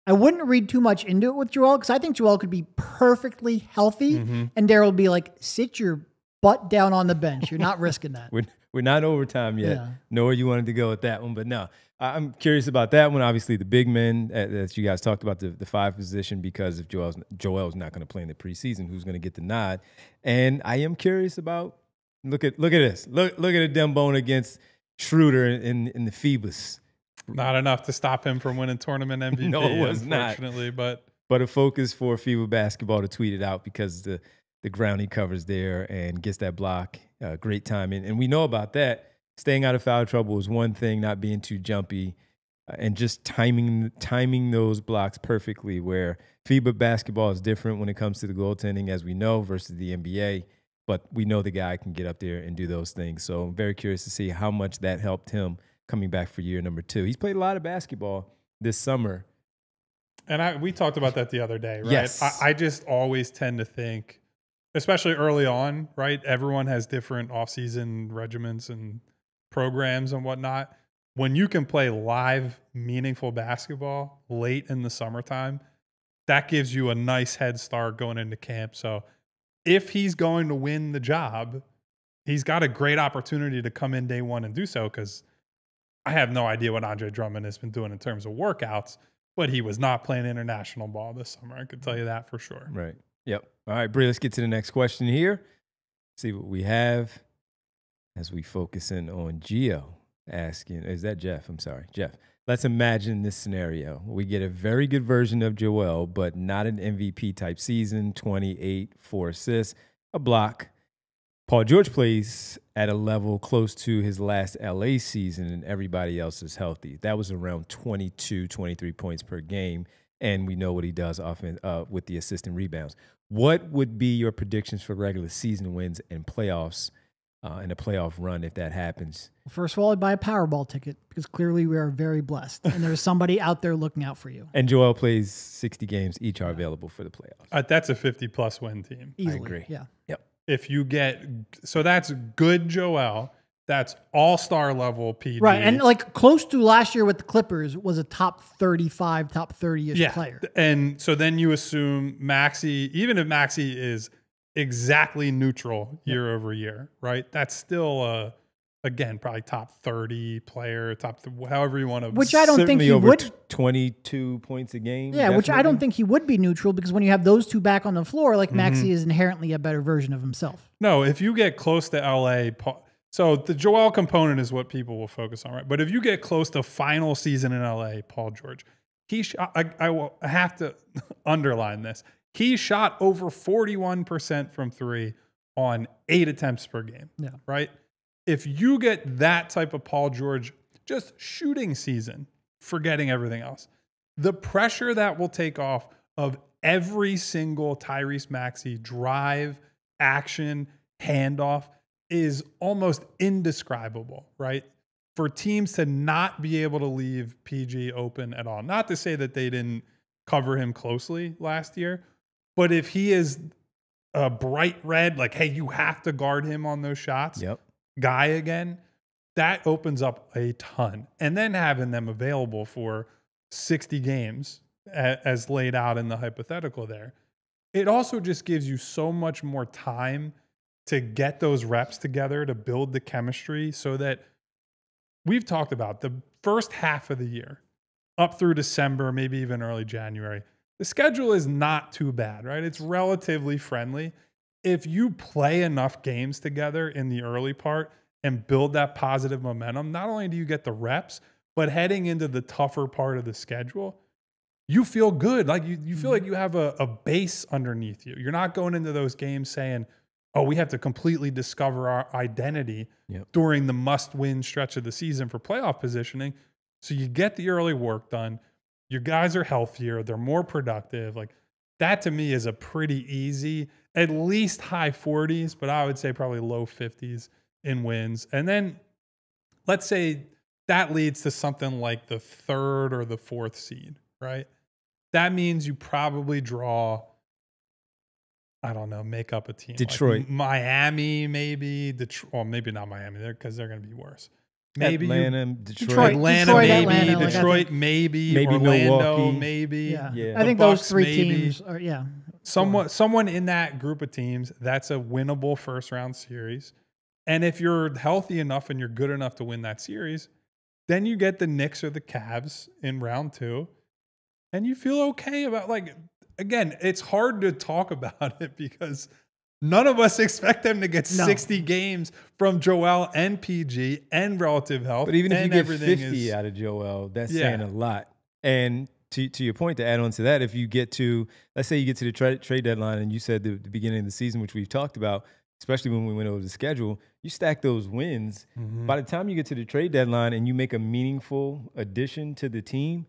I wouldn't read too much into it with Joel, because I think Joel could be perfectly healthy, and Daryl would be like, sit your butt down on the bench. You're not risking that. We're not overtime yet. Yeah. Know where you wanted to go with that one, but no. I'm curious about that one. Obviously, the big men that you guys talked about, the 5 position, because if Joel's not going to play in the preseason, who's going to get the nod? And I am curious about, look at this. Look at Adem Bona against Schroeder in the Phoebus. Not enough to stop him from winning tournament MVP. No, it was unfortunately, not. But a focus for FIBA basketball to tweet it out, because the ground he covers there and gets that block, great timing. And we know about that. staying out of foul trouble is one thing, not being too jumpy, and just timing those blocks perfectly, where FIBA basketball is different when it comes to the goaltending, as we know, versus the NBA. But we know the guy can get up there and do those things. So I'm very curious to see how much that helped him coming back for year number 2. He's played a lot of basketball this summer. And we talked about that the other day, right? Yes. I just always tend to think, especially early on, right? Everyone has different offseason regimens and programs and whatnot. When you can play live, meaningful basketball late in the summertime, that gives you a nice head start going into camp. So if he's going to win the job, he's got a great opportunity to come in day one and do so, because I have no idea what Andre Drummond has been doing in terms of workouts, but he was not playing international ball this summer. I could tell you that for sure. Right. Yep. All right, Bree, let's get to the next question here. See what we have as we focus in on Gio asking, is that Jeff? I'm sorry, Jeff. Let's imagine this scenario. We get a very good version of Joel, but not an MVP type season, 28, 4 assists, a block. Paul George plays at a level close to his last LA season, and everybody else is healthy. That was around 22, 23 points per game, and we know what he does often with the assist and rebounds. What would be your predictions for regular season wins and playoffs and a playoff run if that happens? First of all, I'd buy a Powerball ticket, because clearly we are very blessed, and there's somebody out there looking out for you. And Joel plays 60 games. Each are available for the playoffs. That's a 50-plus win team. Easily. I agree. Yeah. Yep. If you get, so that's good Joel. That's all-star level PG. Right, and like close to last year with the Clippers was a top 35, top 30-ish player. And so then you assume Maxey, even if Maxey is exactly neutral year over year, right? That's still again, probably top 30 player, however you want to. Which I don't think he over would. 22 points a game. Yeah, definitely. which I don't think he would be neutral, because when you have those two back on the floor, like Maxey is inherently a better version of himself. No, if you get close to LA, so the Joel component is what people will focus on, right? But if you get close to final season in LA, Paul George, I have to underline this. He shot over 41% from 3 on 8 attempts per game. Yeah. Right? If you get that type of Paul George just shooting season, forgetting everything else, the pressure that will take off of every single Tyrese Maxey drive, action, handoff is almost indescribable, right? For teams to not be able to leave PG open at all. Not to say that they didn't cover him closely last year, but if he is a bright red, like, hey, you have to guard him on those shots, guy again, that opens up a ton. And then having them available for 60 games as laid out in the hypothetical there, it also just gives you so much more time to get those reps together, to build the chemistry, so that we've talked about the first half of the year up through December, maybe even early January. The schedule is not too bad, right? It's relatively friendly. If you play enough games together in the early part and build that positive momentum, not only do you get the reps, but heading into the tougher part of the schedule, you feel good. Like you feel like you have a base underneath you. You're not going into those games saying, oh, we have to completely discover our identity during the must-win stretch of the season for playoff positioning. So you get the early work done. Your guys are healthier. They're more productive. Like, that to me is a pretty easy, at least high 40s, but I would say probably low 50s in wins. And then let's say that leads to something like the 3rd or the 4th seed, right? That means you probably draw, I don't know, make up a team. Detroit. Like Miami, maybe. Detroit, well, maybe not Miami, because they're going to be worse. Maybe Atlanta, Detroit, maybe. Atlanta, Detroit, maybe. Maybe Orlando, Milwaukee. maybe. Yeah. The I think Bucks, those three maybe. teams are, Someone in that group of teams, that's a winnable first-round series. And if you're healthy enough and you're good enough to win that series, then you get the Knicks or the Cavs in round 2, and you feel okay about, like, again, it's hard to talk about it because none of us expect them to get 60 games from Joel and PG and relative health. But even if you get everything 50 out of Joel, that's saying a lot. And to your point, to add on to that, if you get to, let's say you get to the trade deadline and you said the beginning of the season, which we've talked about, especially when we went over the schedule, you stack those wins. By the time you get to the trade deadline and you make a meaningful addition to the team,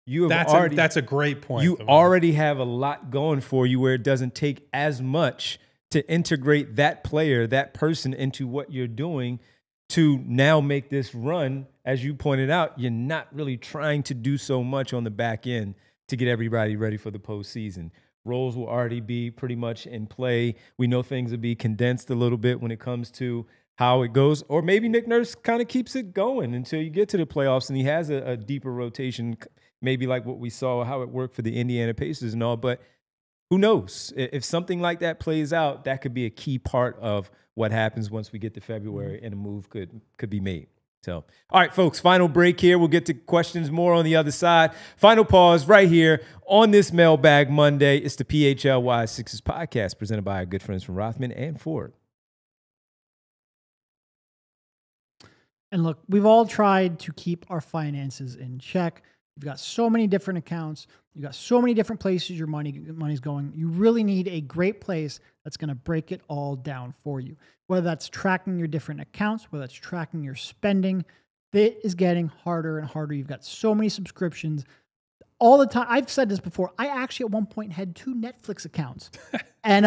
that's a great point. You already have a lot going for you where it doesn't take as much to integrate that player, that person into what you're doing to now make this run. As you pointed out, you're not really trying to do so much on the back end to get everybody ready for the postseason. Roles will already be pretty much in play. We know things will be condensed a little bit when it comes to how it goes. Or maybe Nick Nurse kind of keeps it going until you get to the playoffs and he has a deeper rotation, maybe like what we saw, how it worked for the Indiana Pacers and all. But who knows? If something like that plays out, that could be a key part of what happens once we get to February and a move could be made. So, all right, folks, final break here. We'll get to questions more on the other side. Final pause right here on this Mailbag Monday. It's the PHLY Sixers podcast presented by our good friends from Rothman and Ford. And look, we've all tried to keep our finances in check. You've got so many different accounts. You've got so many different places your money's going. You really need a great place that's going to break it all down for you. Whether that's tracking your different accounts, whether that's tracking your spending, it is getting harder and harder. You've got so many subscriptions all the time. I've said this before. I actually at one point had 2 Netflix accounts. And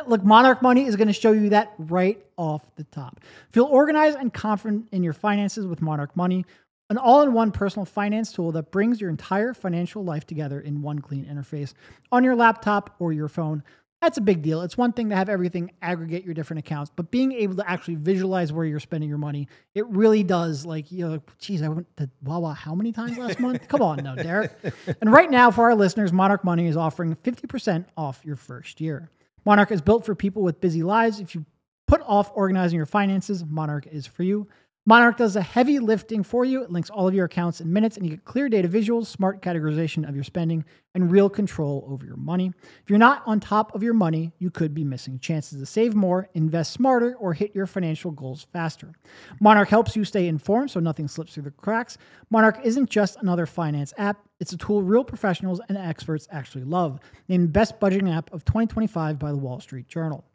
look, Monarch Money is going to show you that right off the top. Feel organized and confident in your finances with Monarch Money, an all-in-one personal finance tool that brings your entire financial life together in one clean interface on your laptop or your phone. That's a big deal. It's one thing to have everything aggregate your different accounts, but being able to actually visualize where you're spending your money, it really does. Like, geez, I went to Wawa how many times last month? Come on now, Derek. And right now, for our listeners, Monarch Money is offering 50% off your first year. Monarch is built for people with busy lives. If you put off organizing your finances, Monarch is for you. Monarch does the heavy lifting for you. It links all of your accounts in minutes, and you get clear data visuals, smart categorization of your spending, and real control over your money. If you're not on top of your money, you could be missing chances to save more, invest smarter, or hit your financial goals faster. Monarch helps you stay informed so nothing slips through the cracks. Monarch isn't just another finance app. It's a tool real professionals and experts actually love. Named Best Budgeting App of 2025 by the Wall Street Journal.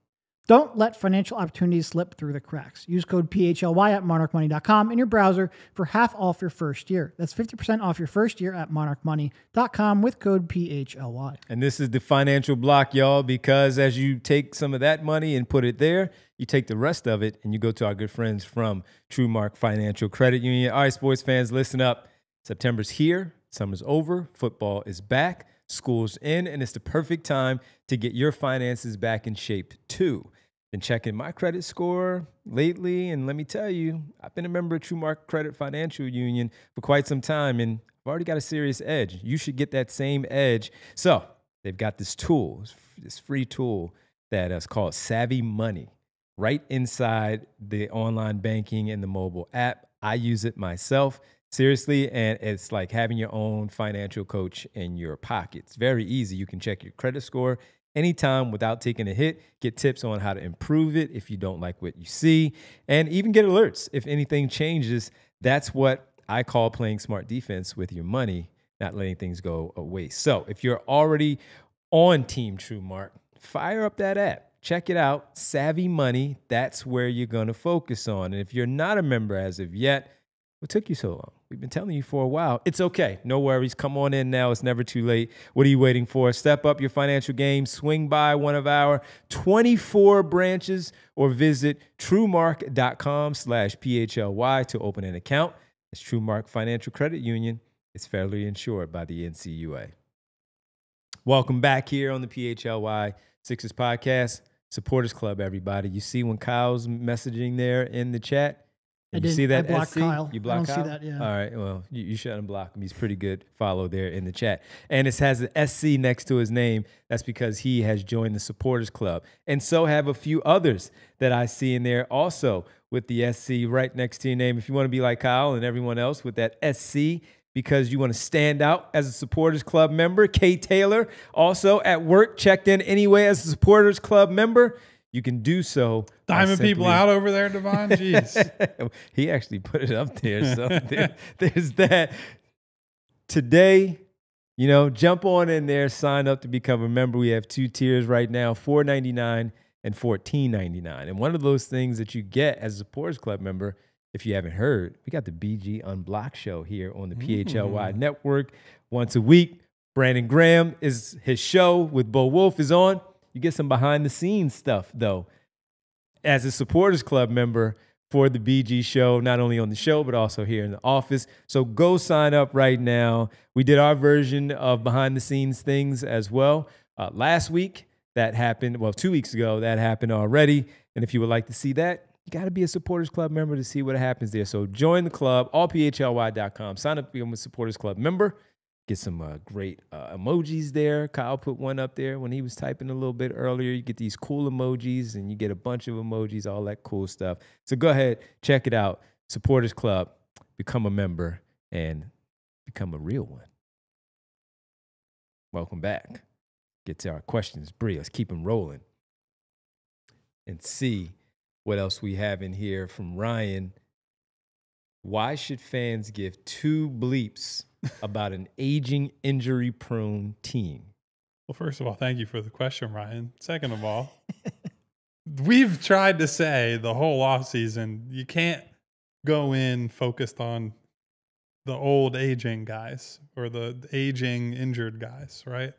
Don't let financial opportunities slip through the cracks. Use code PHLY at monarchmoney.com in your browser for half off your first year. That's 50% off your first year at monarchmoney.com with code PHLY. And this is the financial block, y'all, because as you take some of that money and put it there, you take the rest of it and you go to our good friends from TrueMark Financial Credit Union. All right, sports fans, listen up. September's here. Summer's over. Football is back. School's in, and it's the perfect time to get your finances back in shape, too. Been checking my credit score lately, and let me tell you, I've been a member of TrueMark Credit Financial Union for quite some time, and I've already got a serious edge. You should get that same edge. So they've got this tool, this free tool that is called Savvy Money, right inside the online banking and the mobile app. I use it myself. Seriously, and it's like having your own financial coach in your pocket. It's very easy. You can check your credit score anytime without taking a hit, get tips on how to improve it if you don't like what you see, and even get alerts if anything changes. That's what I call playing smart defense with your money, not letting things go waste. So if you're already on Team TrueMark, fire up that app. Check it out, Savvy Money. That's where you're going to focus on. And if you're not a member as of yet, what took you so long? We've been telling you for a while. It's okay. No worries. Come on in now. It's never too late. What are you waiting for? Step up your financial game. Swing by one of our 24 branches or visit truemark.com/PHLY to open an account. It's TrueMark Financial Credit Union. It's federally insured by the NCUA. Welcome back here on the PHLY Sixers podcast. Supporters Club, everybody. You see when Kyle's messaging there in the chat? I did. See that? I blocked SC? Kyle. You blocked I Kyle? don't see that, yeah. All right. Well, you should unblock him. He's pretty good. Follow there in the chat. And it has an SC next to his name. That's because he has joined the Supporters Club. And so have a few others that I see in there also with the SC right next to your name. If you want to be like Kyle and everyone else with that SC because you want to stand out as a Supporters Club member, Kay Taylor, also at work, checked in anyway as a Supporters Club member. You can do so. Diamond people out over there, Devon. Jeez. He actually put it up there. So there's that. Today, jump on in there, sign up to become a member. We have 2 tiers right now, $4.99 and $14.99. And one of those things that you get as a Supporters Club member, if you haven't heard, we got the BG Unblocked show here on the PHLY network once a week. Brandon Graham is his show with Bo Wolf is on. You get some behind the scenes stuff though. As a Supporters Club member for the BG show, not only on the show, but also here in the office. So go sign up right now. We did our version of behind the scenes things as well. Last week, that happened. Well, 2 weeks ago, that happened already. And if you would like to see that, you got to be a Supporters Club member to see what happens there. So join the club, allphly.com. Sign up to become a Supporters Club member. Get some great emojis there. Kyle put one up there when he was typing a little bit earlier. You get these cool emojis, and you get a bunch of emojis, all that cool stuff. So go ahead, check it out. Supporters Club, become a member, and become a real one. Welcome back. Get to our questions. Bree, let's keep them rolling. And see what else we have in here from Ryan. Why should fans give two bleeps about an aging, injury-prone team? Well, first of all, thank you for the question, Ryan. Second of all, we've tried to say the whole offseason, you can't go in focused on the old aging guys or the aging injured guys, right?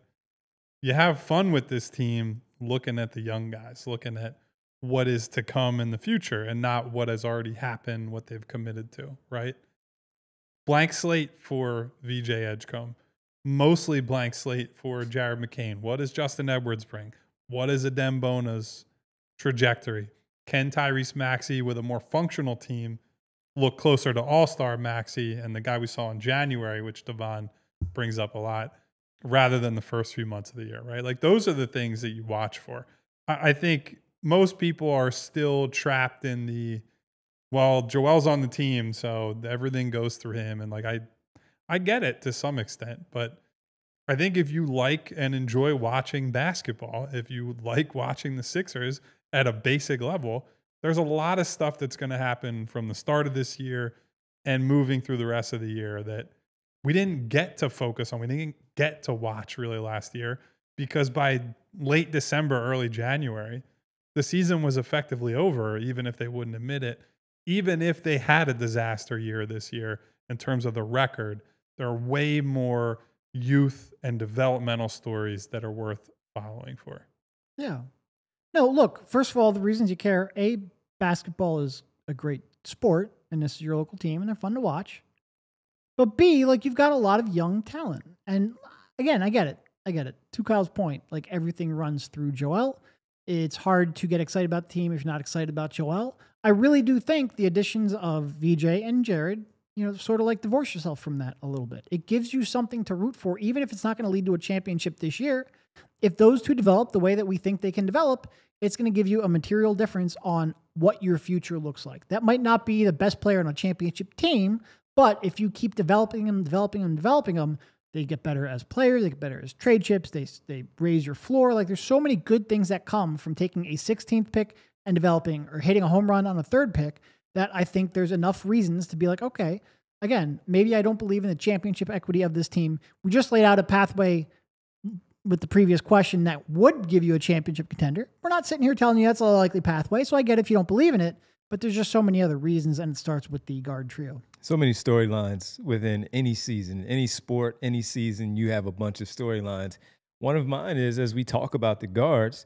You have fun with this team looking at the young guys, looking at what is to come in the future and not what has already happened, what they've committed to, right? Blank slate for VJ Edgecombe. Mostly blank slate for Jared McCain. What does Justin Edwards bring? What is Adem Bona's trajectory? Can Tyrese Maxey with a more functional team look closer to all-star Maxey and the guy we saw in January, which Devon brings up a lot, rather than the first few months of the year, right? Like those are the things that you watch for. I think most people are still trapped in the, well, Joel's on the team, so everything goes through him. And like, I get it to some extent, but I think if you like and enjoy watching basketball, if you like watching the Sixers at a basic level, there's a lot of stuff that's going to happen from the start of this year and moving through the rest of the year that we didn't get to focus on. We didn't get to watch really last year because by late December, early January, the season was effectively over, even if they wouldn't admit it. Even if they had a disaster year this year in terms of the record, there are way more youth and developmental stories that are worth following for. Yeah. No, look, first of all, the reasons you care, A, basketball is a great sport, and this is your local team, and they're fun to watch. But B, like, you've got a lot of young talent. And again, I get it. To Kyle's point, like, everything runs through Joel. It's hard to get excited about the team if you're not excited about Joel. I really do think the additions of VJ and Jared, sort of like divorce yourself from that a little bit. It gives you something to root for, even if it's not going to lead to a championship this year. If those two develop the way that we think they can develop, it's going to give you a material difference on what your future looks like. That might not be the best player on a championship team, but if you keep developing them, they get better as players, they get better as trade chips, they raise your floor. Like, there's so many good things that come from taking a 16th pick and developing or hitting a home run on a third pick that I think there's enough reasons to be like, okay, again, maybe I don't believe in the championship equity of this team. We just laid out a pathway with the previous question that would give you a championship contender. We're not sitting here telling you that's a likely pathway, so I get if you don't believe in it, but there's just so many other reasons, and it starts with the guard trio. So many storylines within any season, any sport, any season, you have a bunch of storylines. One of mine is, as we talk about the guards,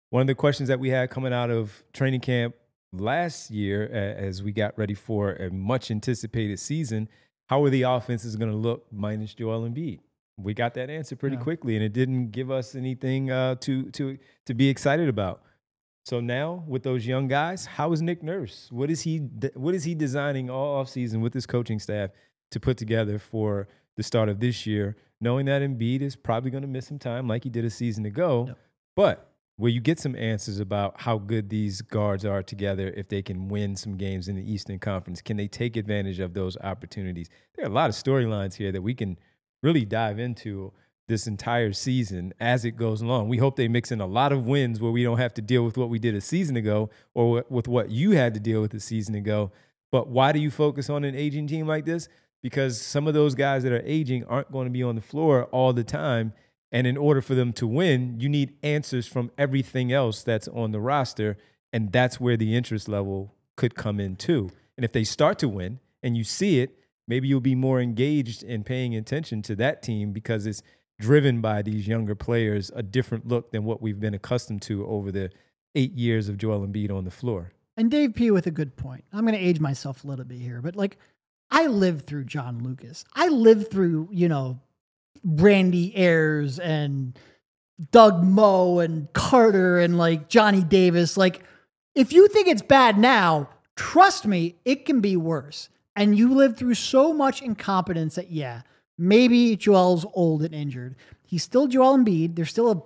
one of the questions that we had coming out of training camp last year as we got ready for a much anticipated season, how are the offenses going to look minus Joel Embiid? We got that answer pretty quickly, and it didn't give us anything to be excited about. So now with those young guys, how is Nick Nurse? What is he designing all offseason with his coaching staff to put together for the start of this year, knowing that Embiid is probably going to miss some time like he did a season ago, but where you get some answers about how good these guards are together, if they can win some games in the Eastern Conference, can they take advantage of those opportunities? There are a lot of storylines here that we can really dive into this entire season as it goes along. We hope they mix in a lot of wins where we don't have to deal with what we did a season ago or with what you had to deal with a season ago. But why do you focus on an aging team like this? Because some of those guys that are aging aren't going to be on the floor all the time. And in order for them to win, you need answers from everything else that's on the roster. And that's where the interest level could come in too. And if they start to win and you see it, maybe you'll be more engaged in paying attention to that team because it's driven by these younger players, a different look than what we've been accustomed to over the 8 years of Joel Embiid on the floor. And Dave P. with a good point. I'm going to age myself a little bit here, but like I lived through John Lucas. I lived through, Randy Ayers and Doug Moe and Carter and like Johnny Davis. Like if you think it's bad now, trust me, it can be worse. And you lived through so much incompetence that, yeah, maybe Joel's old and injured. He's still Joel Embiid. There's still a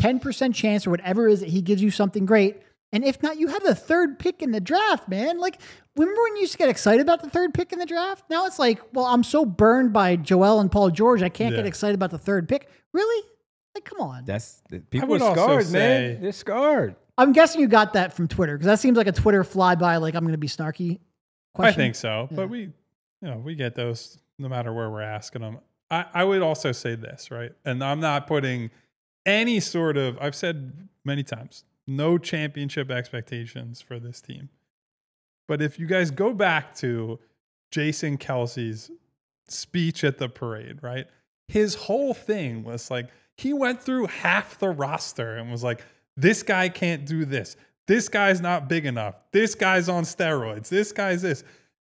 10% chance or whatever it is that he gives you something great. And if not, you have the 3rd pick in the draft, man. Like, remember when you used to get excited about the 3rd pick in the draft? Now it's like, well, I'm so burned by Joel and Paul George, I can't get excited about the 3rd pick. Really? Like, come on. People are scarred, man. They're scarred. I'm guessing you got that from Twitter because that seems like a Twitter flyby. Like, I'm going to be snarky question. I think so, but we get those no matter where we're asking them. I would also say this, right? And I'm not putting any sort of, I've said many times, no championship expectations for this team. But if you guys go back to Jason Kelsey's speech at the parade, right? His whole thing was like, he went through half the roster and was like, this guy can't do this. This guy's not big enough. This guy's on steroids. This guy's this.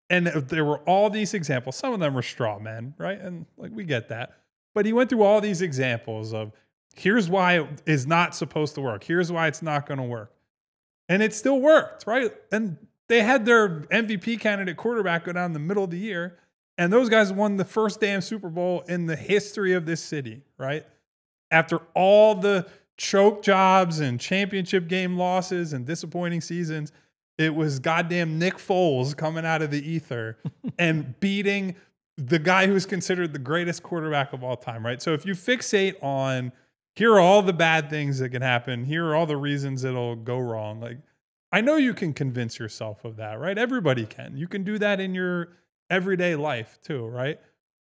And there were all these examples. Some of them were straw men, right? And like we get that. But he went through all these examples of here's why it is not supposed to work. Here's why it's not going to work. And it still worked, right? And they had their MVP candidate quarterback go down the middle of the year. And those guys won the first damn Super Bowl in the history of this city, right? After all the choke jobs and championship game losses and disappointing seasons, it was goddamn Nick Foles coming out of the ether and beating the guy who's considered the greatest quarterback of all time, right? So if you fixate on here are all the bad things that can happen, here are all the reasons it'll go wrong, like I know you can convince yourself of that, right? Everybody can. You can do that in your everyday life too, right?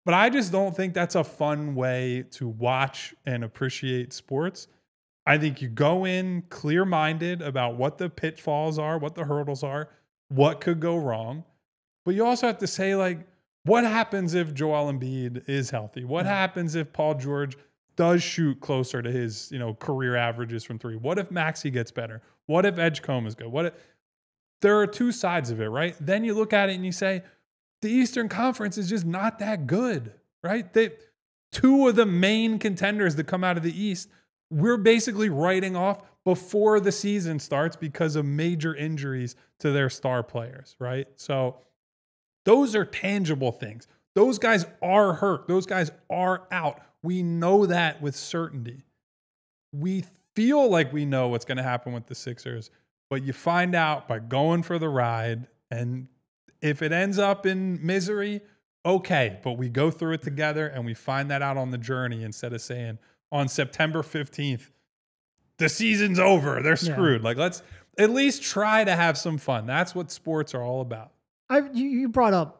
But I just don't think that's a fun way to watch and appreciate sports. I think you go in clear-minded about what the pitfalls are, what the hurdles are, what could go wrong. But you also have to say, like, what happens if Joel Embiid is healthy? What happens if Paul George does shoot closer to his, career averages from 3? What if Maxey gets better? What if Edgecombe is good? There are two sides of it, right? Then you look at it and you say, the Eastern Conference is just not that good, right? Two of the main contenders that come out of the East, we're basically writing off before the season starts because of major injuries to their star players, right? So those are tangible things. Those guys are hurt. Those guys are out. We know that with certainty. We feel like we know what's going to happen with the Sixers, but you find out by going for the ride. And if it ends up in misery, okay, but we go through it together and we find that out on the journey instead of saying, on September 15th, the season's over. They're screwed. Like, let's at least try to have some fun. That's what sports are all about. You brought up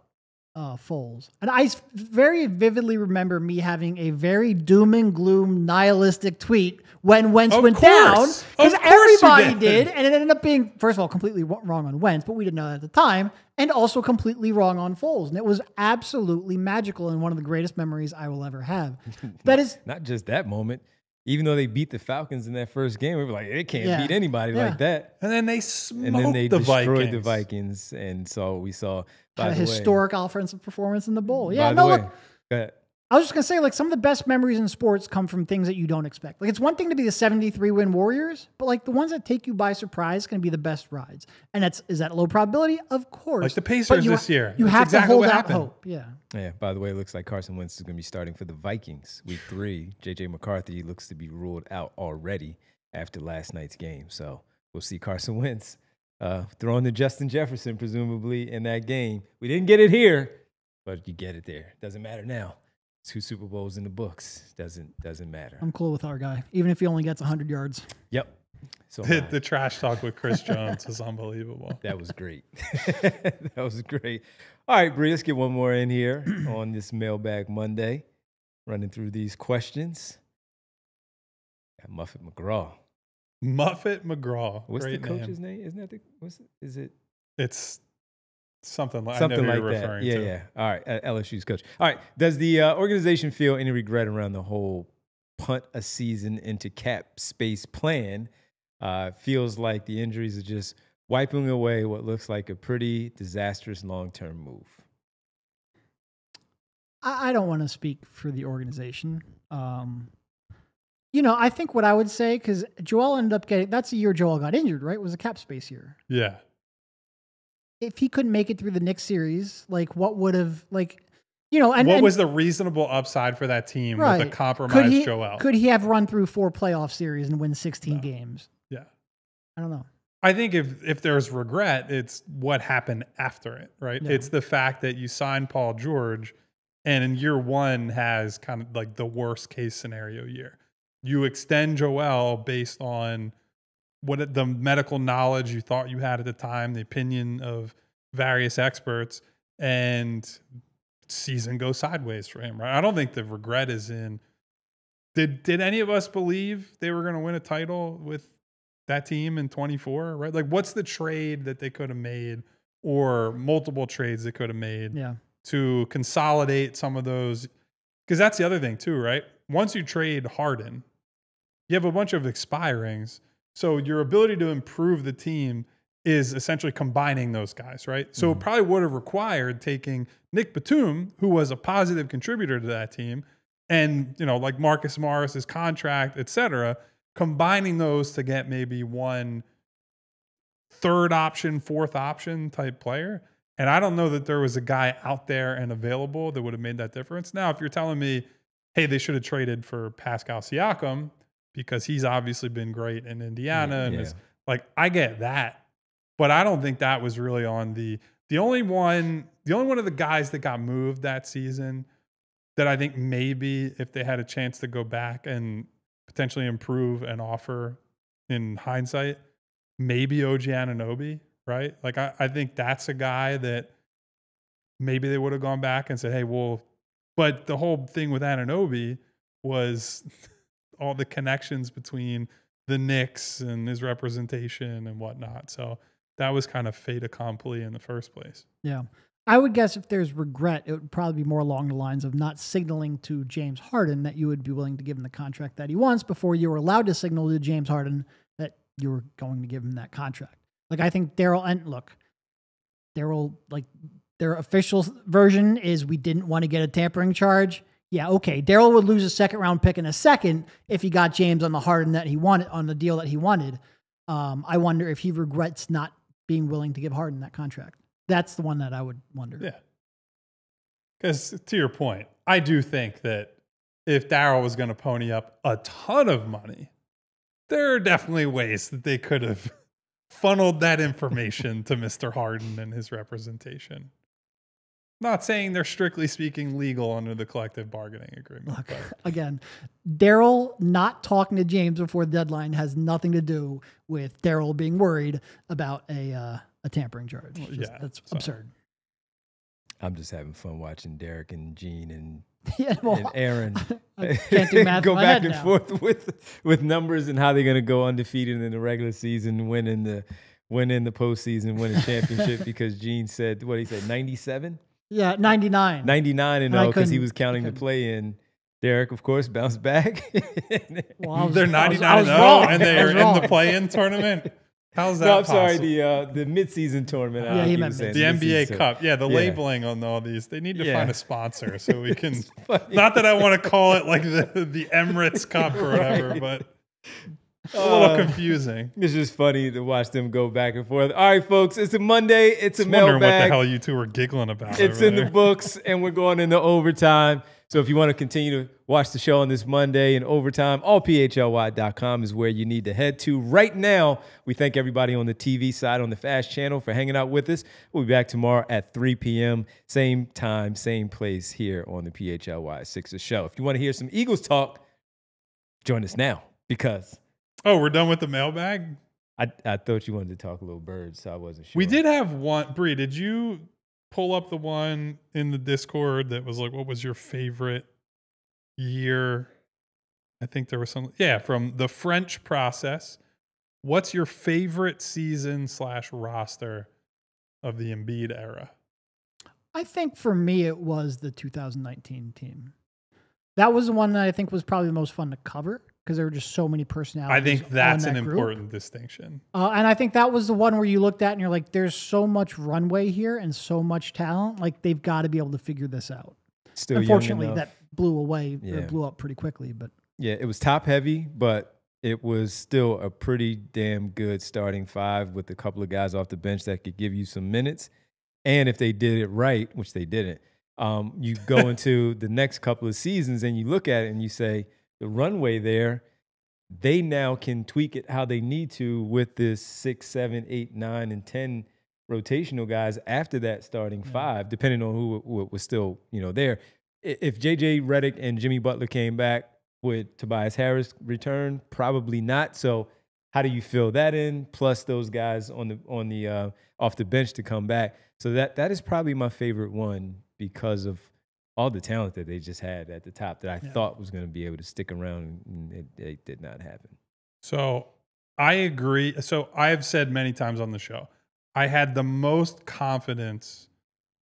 Foles. And I very vividly remember me having a very doom and gloom nihilistic tweet when Wentz went down. Because everybody did. And it ended up being, first of all, completely wrong on Wentz, but we didn't know that at the time. And also completely wrong on Foles. And it was absolutely magical and one of the greatest memories I will ever have. That is not just that moment. Even though they beat the Falcons in that first game, we were like, they can't beat anybody like that. And then they destroyed the Vikings. And so we saw a historic offensive performance in the bowl. Yeah, no, look. Go ahead. I was just going to say, like, some of the best memories in sports come from things that you don't expect. Like, it's one thing to be the 73-win Warriors, but, like, the ones that take you by surprise can be the best rides. And is that low probability? Of course. Like the Pacers this year. You have to hold out hope. Yeah. Yeah, by the way, it looks like Carson Wentz is going to be starting for the Vikings week 3. J.J. McCarthy looks to be ruled out already after last night's game. So we'll see Carson Wentz throwing to Justin Jefferson, presumably, in that game. We didn't get it here, but you get it there. Doesn't matter now. 2 Super Bowls in the books. Doesn't matter. I'm cool with our guy, even if he only gets 100 yards. Yep. So the trash talk with Chris Jones was unbelievable. That was great. That was great. All right, Bree, let's get one more in here on this Mailbag Monday. Running through these questions. Muffet McGraw. Muffet McGraw. What's Great the coach's name? Isn't that is it? It's something like Something I know who like you're that. referring Yeah, to. yeah. All right, LSU's coach. All right. Does the organization feel any regret around the whole punt a season into cap space plan? Feels like the injuries are just wiping away what looks like a pretty disastrous long-term move. I don't want to speak for the organization. I think what I would say, because Joel ended up that's the year Joel got injured, right? It was a cap space year. Yeah. If he couldn't make it through the Knicks series, what would have, what was the reasonable upside for that team with a compromised Joel? Could he have run through 4 playoff series and win 16 games? Yeah. I don't know. I think if there's regret, it's what happened after it, right? Yeah. It's the fact that you signed Paul George and in year 1 has kind of like the worst case scenario year. You extend Joel based on what the medical knowledge you thought you had at the time, the opinion of various experts, and season goes sideways for him, right? I don't think the regret is in. Did any of us believe they were going to win a title with that team in 24, right? Like, what's the trade that they could have made, or multiple trades they could have made to consolidate some of those? Because that's the other thing too, right? Once you trade Harden, you have a bunch of expirings. So your ability to improve the team is essentially combining those guys, right? So it probably would have required taking Nick Batum, who was a positive contributor to that team, and, like Marcus Morris's contract, et cetera, combining those to get maybe one third option, fourth option type player. And I don't know that there was a guy out there and available that would have made that difference. Now, if you're telling me, hey, they should have traded for Pascal Siakam because he's obviously been great in Indiana, and is like, I get that. But I don't think that was really on the only one of the guys that got moved that season that I think maybe if they had a chance to go back and potentially improve an offer in hindsight, maybe OG Anunoby, right? Like, I think that's a guy that maybe they would have gone back and said, hey, well, but the whole thing with Anunoby was all the connections between the Knicks and his representation and whatnot. So that was kind of fait accompli in the first place. Yeah. I would guess if there's regret, it would probably be more along the lines of not signaling to James Harden that you would be willing to give him the contract that he wants before you were allowed to signal to James Harden that you were going to give him that contract. Like, I think Daryl, like, their official version is we didn't want to get a tampering charge. Yeah, okay. Daryl would lose a second round pick in a second if he got James on the Harden that he wanted, on the deal that he wanted. I wonder if he regrets not being willing to give Harden that contract. That's the one that I would wonder. Yeah. Because to your point, I do think that if Daryl was going to pony up a ton of money, there are definitely ways that they could have funneled that information to Mr. Harden and his representation. Not saying they're strictly speaking legal under the collective bargaining agreement. Look, again, Daryl not talking to James before the deadline has nothing to do with Daryl being worried about a tampering charge. That's absurd. I'm just having fun watching Derek and Gene and Aaron. I can't do math go in my back head and now. forth with numbers and how they're going to go undefeated in the regular season, win in the postseason, win a championship. Because Gene said, what he said, 97? Yeah, 99. 99 and 0 because he was counting the play in. Derek, of course, bounced back. Well, they're 99 and 0 and they're in the play-in tournament. How's that? No, I'm possible? sorry, the mid-season tournament. Yeah, he meant the NBA Cup. Yeah, the labeling on all these. They need to find a sponsor so we can. Not that I want to call it like the Emirates Cup or whatever, but a little confusing. It's just funny to watch them go back and forth. All right, folks, it's a Monday. It's a wondering mailbag. what the hell you two were giggling about. It's in the books, and we're going into overtime. So if you want to continue to watch the show on this Monday in overtime, allphly.com is where you need to head to right now. We thank everybody on the TV side on the Fast Channel for hanging out with us. We'll be back tomorrow at 3 p.m., same time, same place here on the PHLY Sixers show. If you want to hear some Eagles talk, join us now because... Oh, we're done with the mailbag? I thought you wanted to talk a little birds, so I wasn't sure. We did have one. Bree, did you pull up the one in the Discord that was like, what was your favorite year I think there was some, yeah, from the French process. What's your favorite season / roster of the Embiid era? I think for me, it was the 2019 team. That was the one that I think was probably the most fun to cover because there were just so many personalities. I think that's on an that group. important distinction. And I think that was the one where you looked at and you're like, there's so much runway here and so much talent. Like, they've got to be able to figure this out. Still Unfortunately, young enough. that blew away, Yeah. or blew up pretty quickly. But Yeah, it was top heavy, but it was still a pretty damn good starting five with a couple of guys off the bench that could give you some minutes. And if they did it right, which they didn't, you go into the next couple of seasons and you look at it and you say, the runway there, they now can tweak it how they need to with this 6, 7, 8, 9, and 10 rotational guys after that starting five, depending on who was still, there. If JJ Redick and Jimmy Butler came back, would Tobias Harris return? Probably not. So how do you fill that in? Plus those guys on the off the bench to come back. So that is probably my favorite one because of all the talent that they just had at the top that I thought was going to be able to stick around, and it did not happen. So I agree. So I've said many times on the show, I had the most confidence,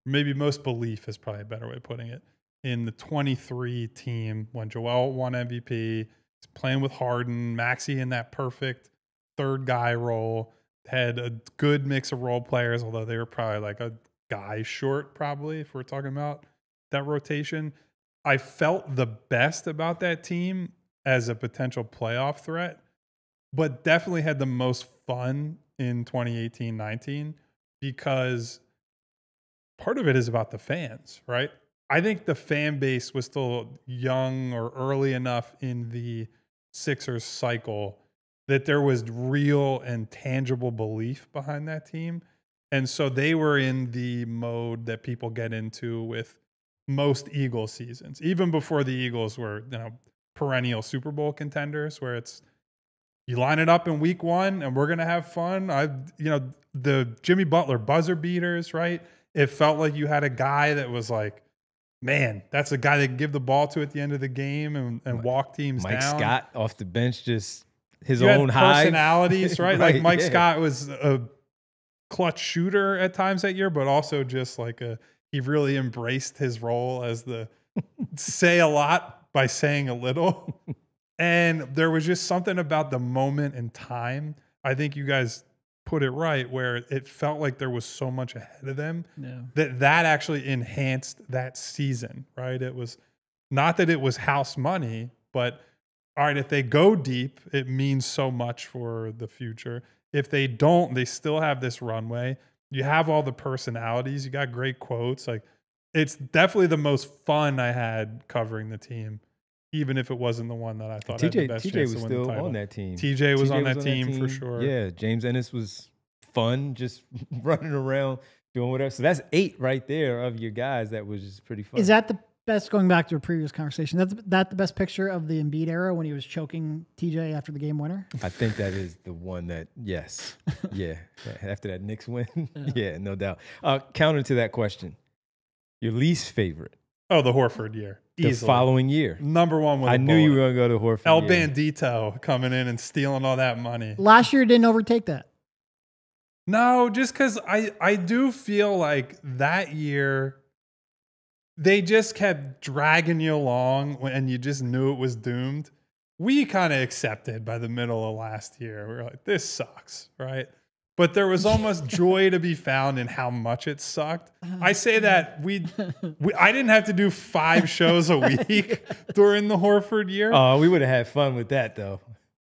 maybe most belief is probably a better way of putting it, in the 23 team when Joel won MVP. He's playing with Harden, Maxey in that perfect third guy role, had a good mix of role players, although they were probably like a guy short, probably, if we're talking about that rotation. I felt the best about that team as a potential playoff threat, but definitely had the most fun in 2018-19 because part of it is about the fans, right? I think the fan base was still young or early enough in the Sixers cycle that there was real and tangible belief behind that team. And so they were in the mode that people get into with most Eagles seasons, even before the Eagles were, perennial Super Bowl contenders, where it's, you line it up in week one and we're going to have fun. The Jimmy Butler buzzer beaters, right? It felt like you had a guy that was like, man, that's a guy they can give the ball to at the end of the game and walk teams down. Mike Scott off the bench, just his you own had hive. Personalities, right? Like Mike Scott was a clutch shooter at times that year, but also just like he really embraced his role as the say a lot by saying a little. And there was just something about the moment in time. I think you guys put it right, where it felt like there was so much ahead of them that actually enhanced that season, right? It was not that it was house money, but all right, if they go deep, it means so much for the future. If they don't, they still have this runway. You have all the personalities. You got great quotes. Like, it's definitely the most fun I had covering the team, even if it wasn't the one that I thought had the best TJ chance was to win the still title. on that team. TJ was on that team for sure. Yeah, James Ennis was fun, just running around doing whatever. So that's 8 right there of your guys. That was just pretty fun. is that the best, going back to a previous conversation, that the best picture of the Embiid era when he was choking TJ after the game winner? I think that is the one that, yes. Yeah. After that Knicks win. Yeah, no doubt. Counter to that question, your least favorite. Oh, the Horford year. The Easily. following year. Number one with I knew you were going to go to Horford. El Bandito coming in and stealing all that money. Last year didn't overtake that. No, just because I do feel like that year they just kept dragging you along and you just knew it was doomed. We kind of accepted by the middle of last year. We were like, this sucks, right? But there was almost joy to be found in how much it sucked. I say that I didn't have to do 5 shows a week during the Horford year. Oh, we would have had fun with that, though.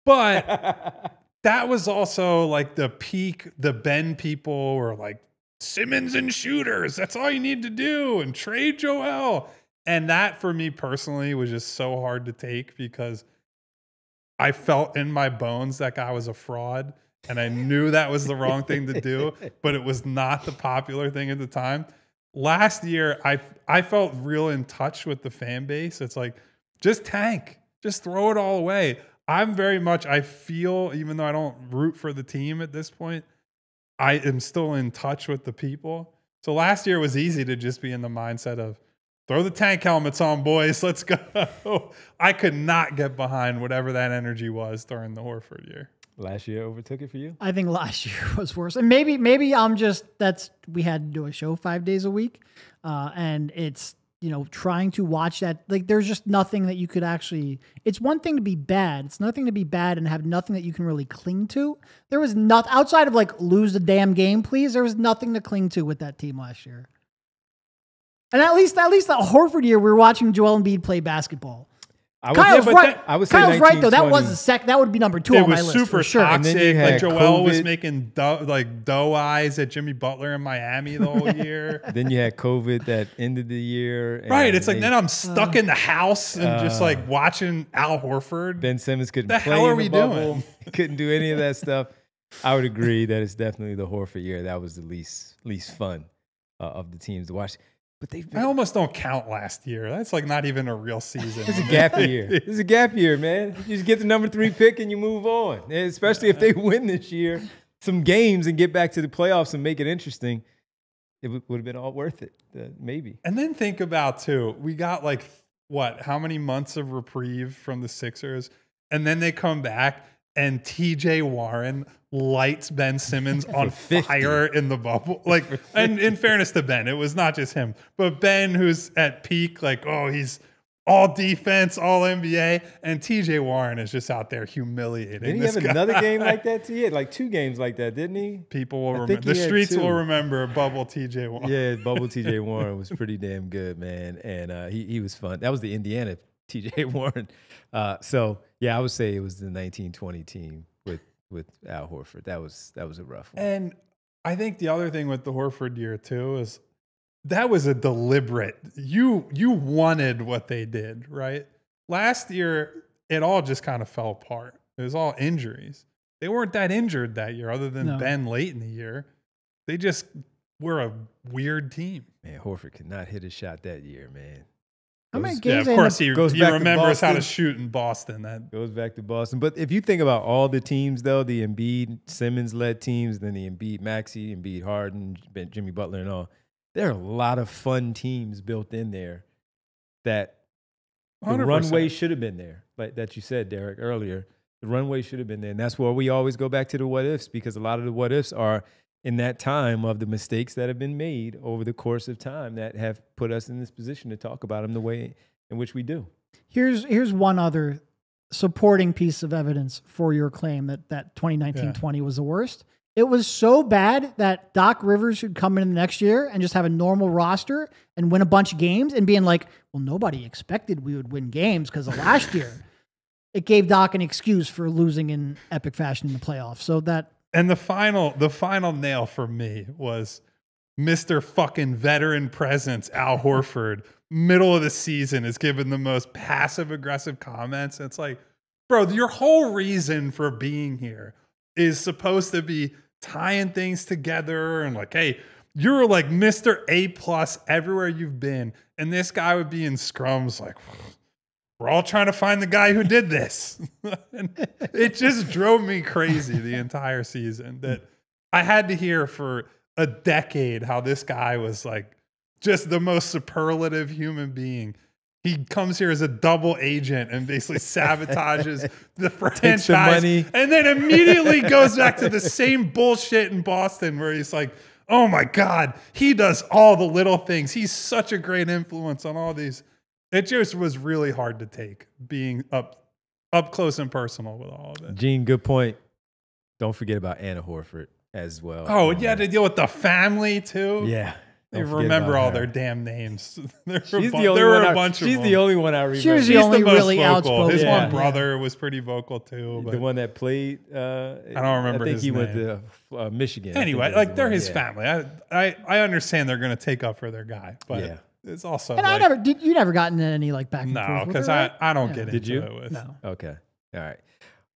But that was also like the peak. The Ben people were like, Simmons and shooters, that's all you need to do, and trade Joel. And that, for me personally, was just so hard to take because I felt in my bones that guy was a fraud. And I knew that was the wrong thing to do, but it was not the popular thing at the time. Last year, I felt real in touch with the fan base. It's like, just tank. Just throw it all away. I feel, even though I don't root for the team at this point, I am still in touch with the people. So last year was easy to just be in the mindset of throw the tank helmets on, boys. Let's go. I could not get behind whatever that energy was during the Horford year. Last year overtook it for you? I think last year was worse. And maybe I'm just, we had to do a show 5 days a week. And it's, trying to watch that, like, there's just nothing that you could actually, it's one thing to be bad. It's nothing to be bad and have nothing that you can really cling to. There was nothing outside of like, lose the damn game, please. There was nothing to cling to with that team last year. And at least that Horford year, we were watching Joel Embiid play basketball. Kyle's right. I would say Kyle's right though. That 1920. was that would be number 2 on my list. It was super for sure. toxic. Like Joel was COVID. making doe eyes at Jimmy Butler in Miami the whole year. Then you had COVID that ended the year. Right. It's like then I'm stuck in the house and just like watching Al Horford. Ben Simmons couldn't The play hell are in we the bubble. doing? Couldn't do any of that stuff. I would agree that it's definitely the Horford year. That was the least fun of the teams to watch. But I almost don't count last year. That's like not even a real season. It's a gap year. It's a gap year, man. You just get the number 3 pick and you move on. And especially if they win this year, some games and get back to the playoffs and make it interesting, it would have been all worth it. Maybe. And then think about too, we got like how many months of reprieve from the Sixers, and then they come back and TJ Warren lights Ben Simmons on 50. fire in the bubble. Like, and in fairness to Ben, it was not just him, but Ben, who's at peak, like, he's all defense, all NBA, and TJ Warren is just out there humiliating. Didn't he this have guy. another game like that too? He had like 2 games like that, didn't he? People will I remember. think The he had streets 2. will remember bubble TJ Warren. Yeah, bubble TJ Warren was pretty damn good, man. And he was fun. That was the Indiana TJ Warren. So, yeah, I would say it was the 1920 team with Al Horford. That was a rough one. And I think the other thing with the Horford year too is that was a deliberate. You wanted what they did, right? Last year, it all just kind of fell apart. It was all injuries. They weren't that injured that year, other than Ben late in the year. They just were a weird team. Man, Horford could not hit a shot that year, man. How many games? Yeah, of course, he goes back to remembers how to Boston. shoot in Boston. That Goes back to Boston. But if you think about all the teams, though, the Embiid, Simmons-led teams, then the Embiid, Maxey, Embiid, Harden, Jimmy Butler and all, there are a lot of fun teams built in there that the 100%. runway should have been there. Like that you said, Derek, earlier. The runway should have been there. And that's where we always go back to the what-ifs, because a lot of the what-ifs are in that time of the mistakes that have been made over the course of time that have put us in this position to talk about them the way in which we do. Here's one other supporting piece of evidence for your claim that 2019-20 was the worst. It was so bad that Doc Rivers should come in the next year and just have a normal roster and win a bunch of games and being like, well, nobody expected we would win games because of last year. It gave Doc an excuse for losing in epic fashion in the playoffs. So that. And the final nail for me was Mr. fucking veteran presence, Al Horford, middle of the season, is given the most passive aggressive comments. It's like, bro, your whole reason for being here is supposed to be tying things together and like, hey, you're like Mr. A+ everywhere you've been. And this guy would be in scrums like, we're all trying to find the guy who did this. And it just drove me crazy the entire season that I had to hear for a decade how this guy was like just the most superlative human being. He comes here as a double agent and basically sabotages the franchise, the money. and then immediately goes back to the same bullshit in Boston where he's like, oh my God, he does all the little things. He's such a great influence on all these. It just was really hard to take being up close and personal with all of it. Gene, good point. Don't forget about Anna Horford as well. Oh, yeah, to deal with the family too. Yeah. They Don't forget remember about all her. their damn names. There She's were a bunch of them. She's the only one I remember. She was the He's only most really vocal. outspoken. His Yeah. one brother was pretty vocal too. But The one that played. I don't remember I think his he went name. to Michigan. I anyway, think that was like the they're one. his Yeah. family. I understand they're going to take up for their guy, but Yeah. it's also And like, you never gotten in any like back and no, forth with because her, right? I don't Yeah. get Did into you? it with. No. Okay. All right.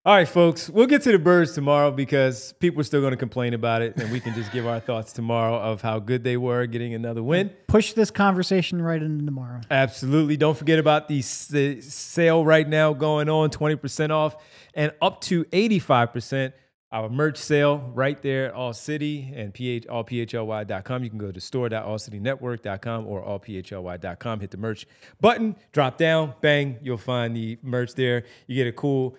All right, folks. We'll get to the birds tomorrow because people are still going to complain about it, and we can just give our thoughts tomorrow of how good they were getting another win. Push this conversation right into tomorrow. Absolutely. Don't forget about the sale right now going on, 20% off and up to 85% our merch sale right there at ALLCITY and allphly.com. You can go to store.allcitynetwork.com or allphly.com. Hit the merch button, drop down, bang, you'll find the merch there. You get a cool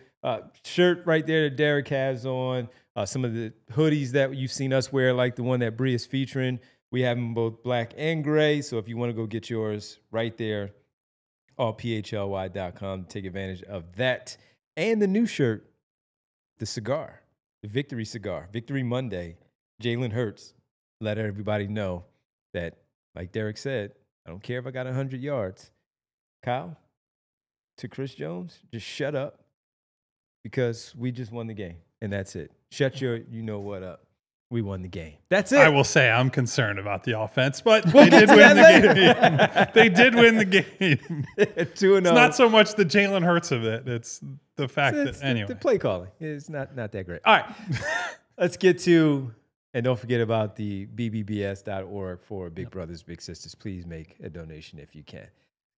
shirt right there that Derek has on. Some of the hoodies that you've seen us wear, like the one that Bree is featuring. We have them both black and gray. So if you want to go get yours right there, allphly.com, take advantage of that. And the new shirt, the cigar, the Victory cigar, Victory Monday. Jalen Hurts let everybody know that, like Derek said, I don't care if I got 100 yards. Kyle, to Chris Jones, just shut up because we just won the game. And that's it. Shut your you-know-what up. We won the game. That's it. I will say I'm concerned about the offense, but they did win the game. They did win the game. 2-0. It's not so much the Jalen Hurts of it. It's the fact anyway. The play calling is not that great. All right. Let's get to, and don't forget about the bbbs.org for Big Brothers, Big Sisters. Please make a donation if you can.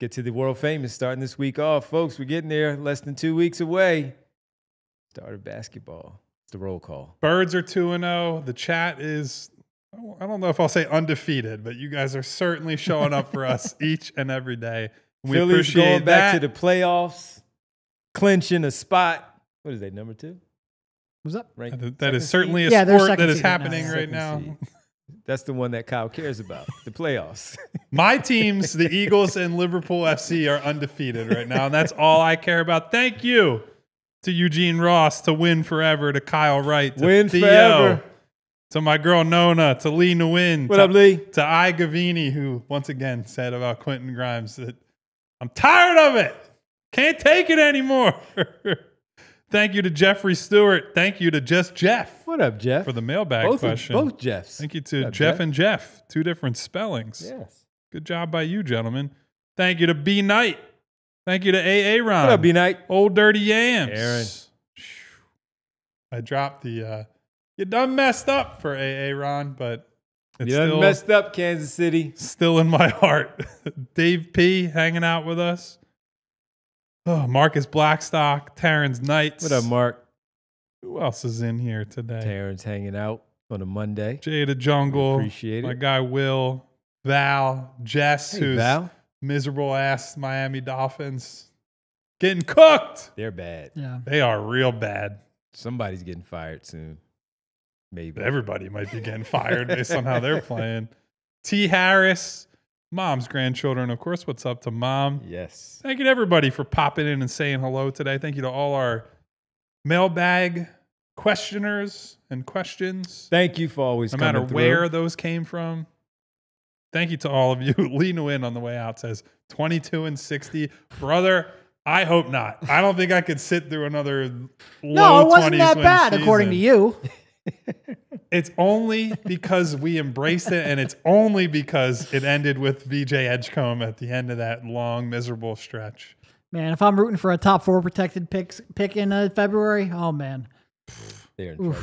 Get to the world famous starting this week off. Folks, we're getting there. Less than 2 weeks away. Start of basketball. It's the roll call. Birds are 2-0. The chat is, I don't know if I'll say undefeated, but you guys are certainly showing up for us each and every day. We Philly's appreciate going back that. to the playoffs, clinching a spot. What is that, number 2? What's up? Right. That is certainly a they're sport that is second seed happening now. right now. That's the one that Kyle cares about, the playoffs. My teams, the Eagles and Liverpool FC, are undefeated right now, and that's all I care about. Thank you to Eugene Ross, to Win Forever, to Kyle Wright, to Win Theo, Forever. to my girl Nona, to Lee Nguyen. What up, Lee? To I Gavini, who once again said about Quentin Grimes that I'm tired of it. Can't take it anymore. Thank you to Jeffrey Stewart. Thank you to Just Jeff. What up, Jeff? For the mailbag question. Both Jeffs. Thank you to up, Jeff and Jeff. 2 different spellings. Yes. Good job by you, gentlemen. Thank you to B Knight. Thank you to AA Ron. What up, B-Night? Old Dirty Yams. Aaron. I dropped the, you done messed up for AA Ron, but it's You done still messed up, Kansas City. still in my heart. Dave P. hanging out with us. Oh, Marcus Blackstock, Terrence Knights. What up, Mark? Who else is in here today? Terrence hanging out on a Monday. Jay the Jungle. Appreciate it. My guy Will, Val, Jess, Hey, who's Val. miserable ass Miami Dolphins. Getting cooked. They're bad. Yeah. They are real bad. Somebody's getting fired soon. Maybe. Everybody might be getting fired based on how they're playing. T. Harris, Mom's grandchildren. Of course, what's up to Mom? Yes. Thank you to everybody for popping in and saying hello today. Thank you to all our mailbag questioners and questions. Thank you for always No coming matter through. where those came from. Thank you to all of you. Lee Nguyen on the way out says 22-60. Brother, I hope not. I don't think I could sit through another low 20s No, it wasn't that win bad, according to season. you. It's only because we embraced it, and it's only because it ended with VJ Edgecombe at the end of that long, miserable stretch. Man, if I'm rooting for a top 4 protected pick in February, oh, man. They're in trouble.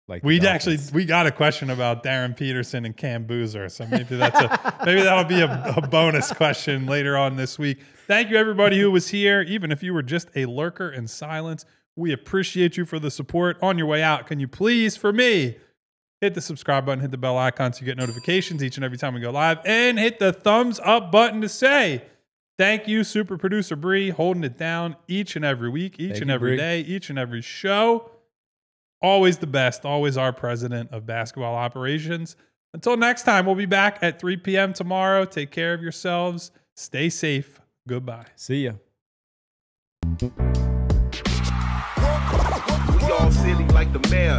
Like the We Dolphins. got a question about Darren Peterson and Cam Boozer, so maybe that'll be a bonus question later on this week. Thank you, everybody who was here, even if you were just a lurker in silence. We appreciate you for the support. On your way out, can you please, for me, hit the subscribe button, hit the bell icon so you get notifications each and every time we go live, and hit the thumbs up button to say thank you, super producer Bree, holding it down each and every week, each and every day, each and every show. Always the best, always our president of basketball operations. Until next time, we'll be back at 3 p.m. tomorrow. Take care of yourselves. Stay safe. Goodbye. See ya. We all silly like the mayor.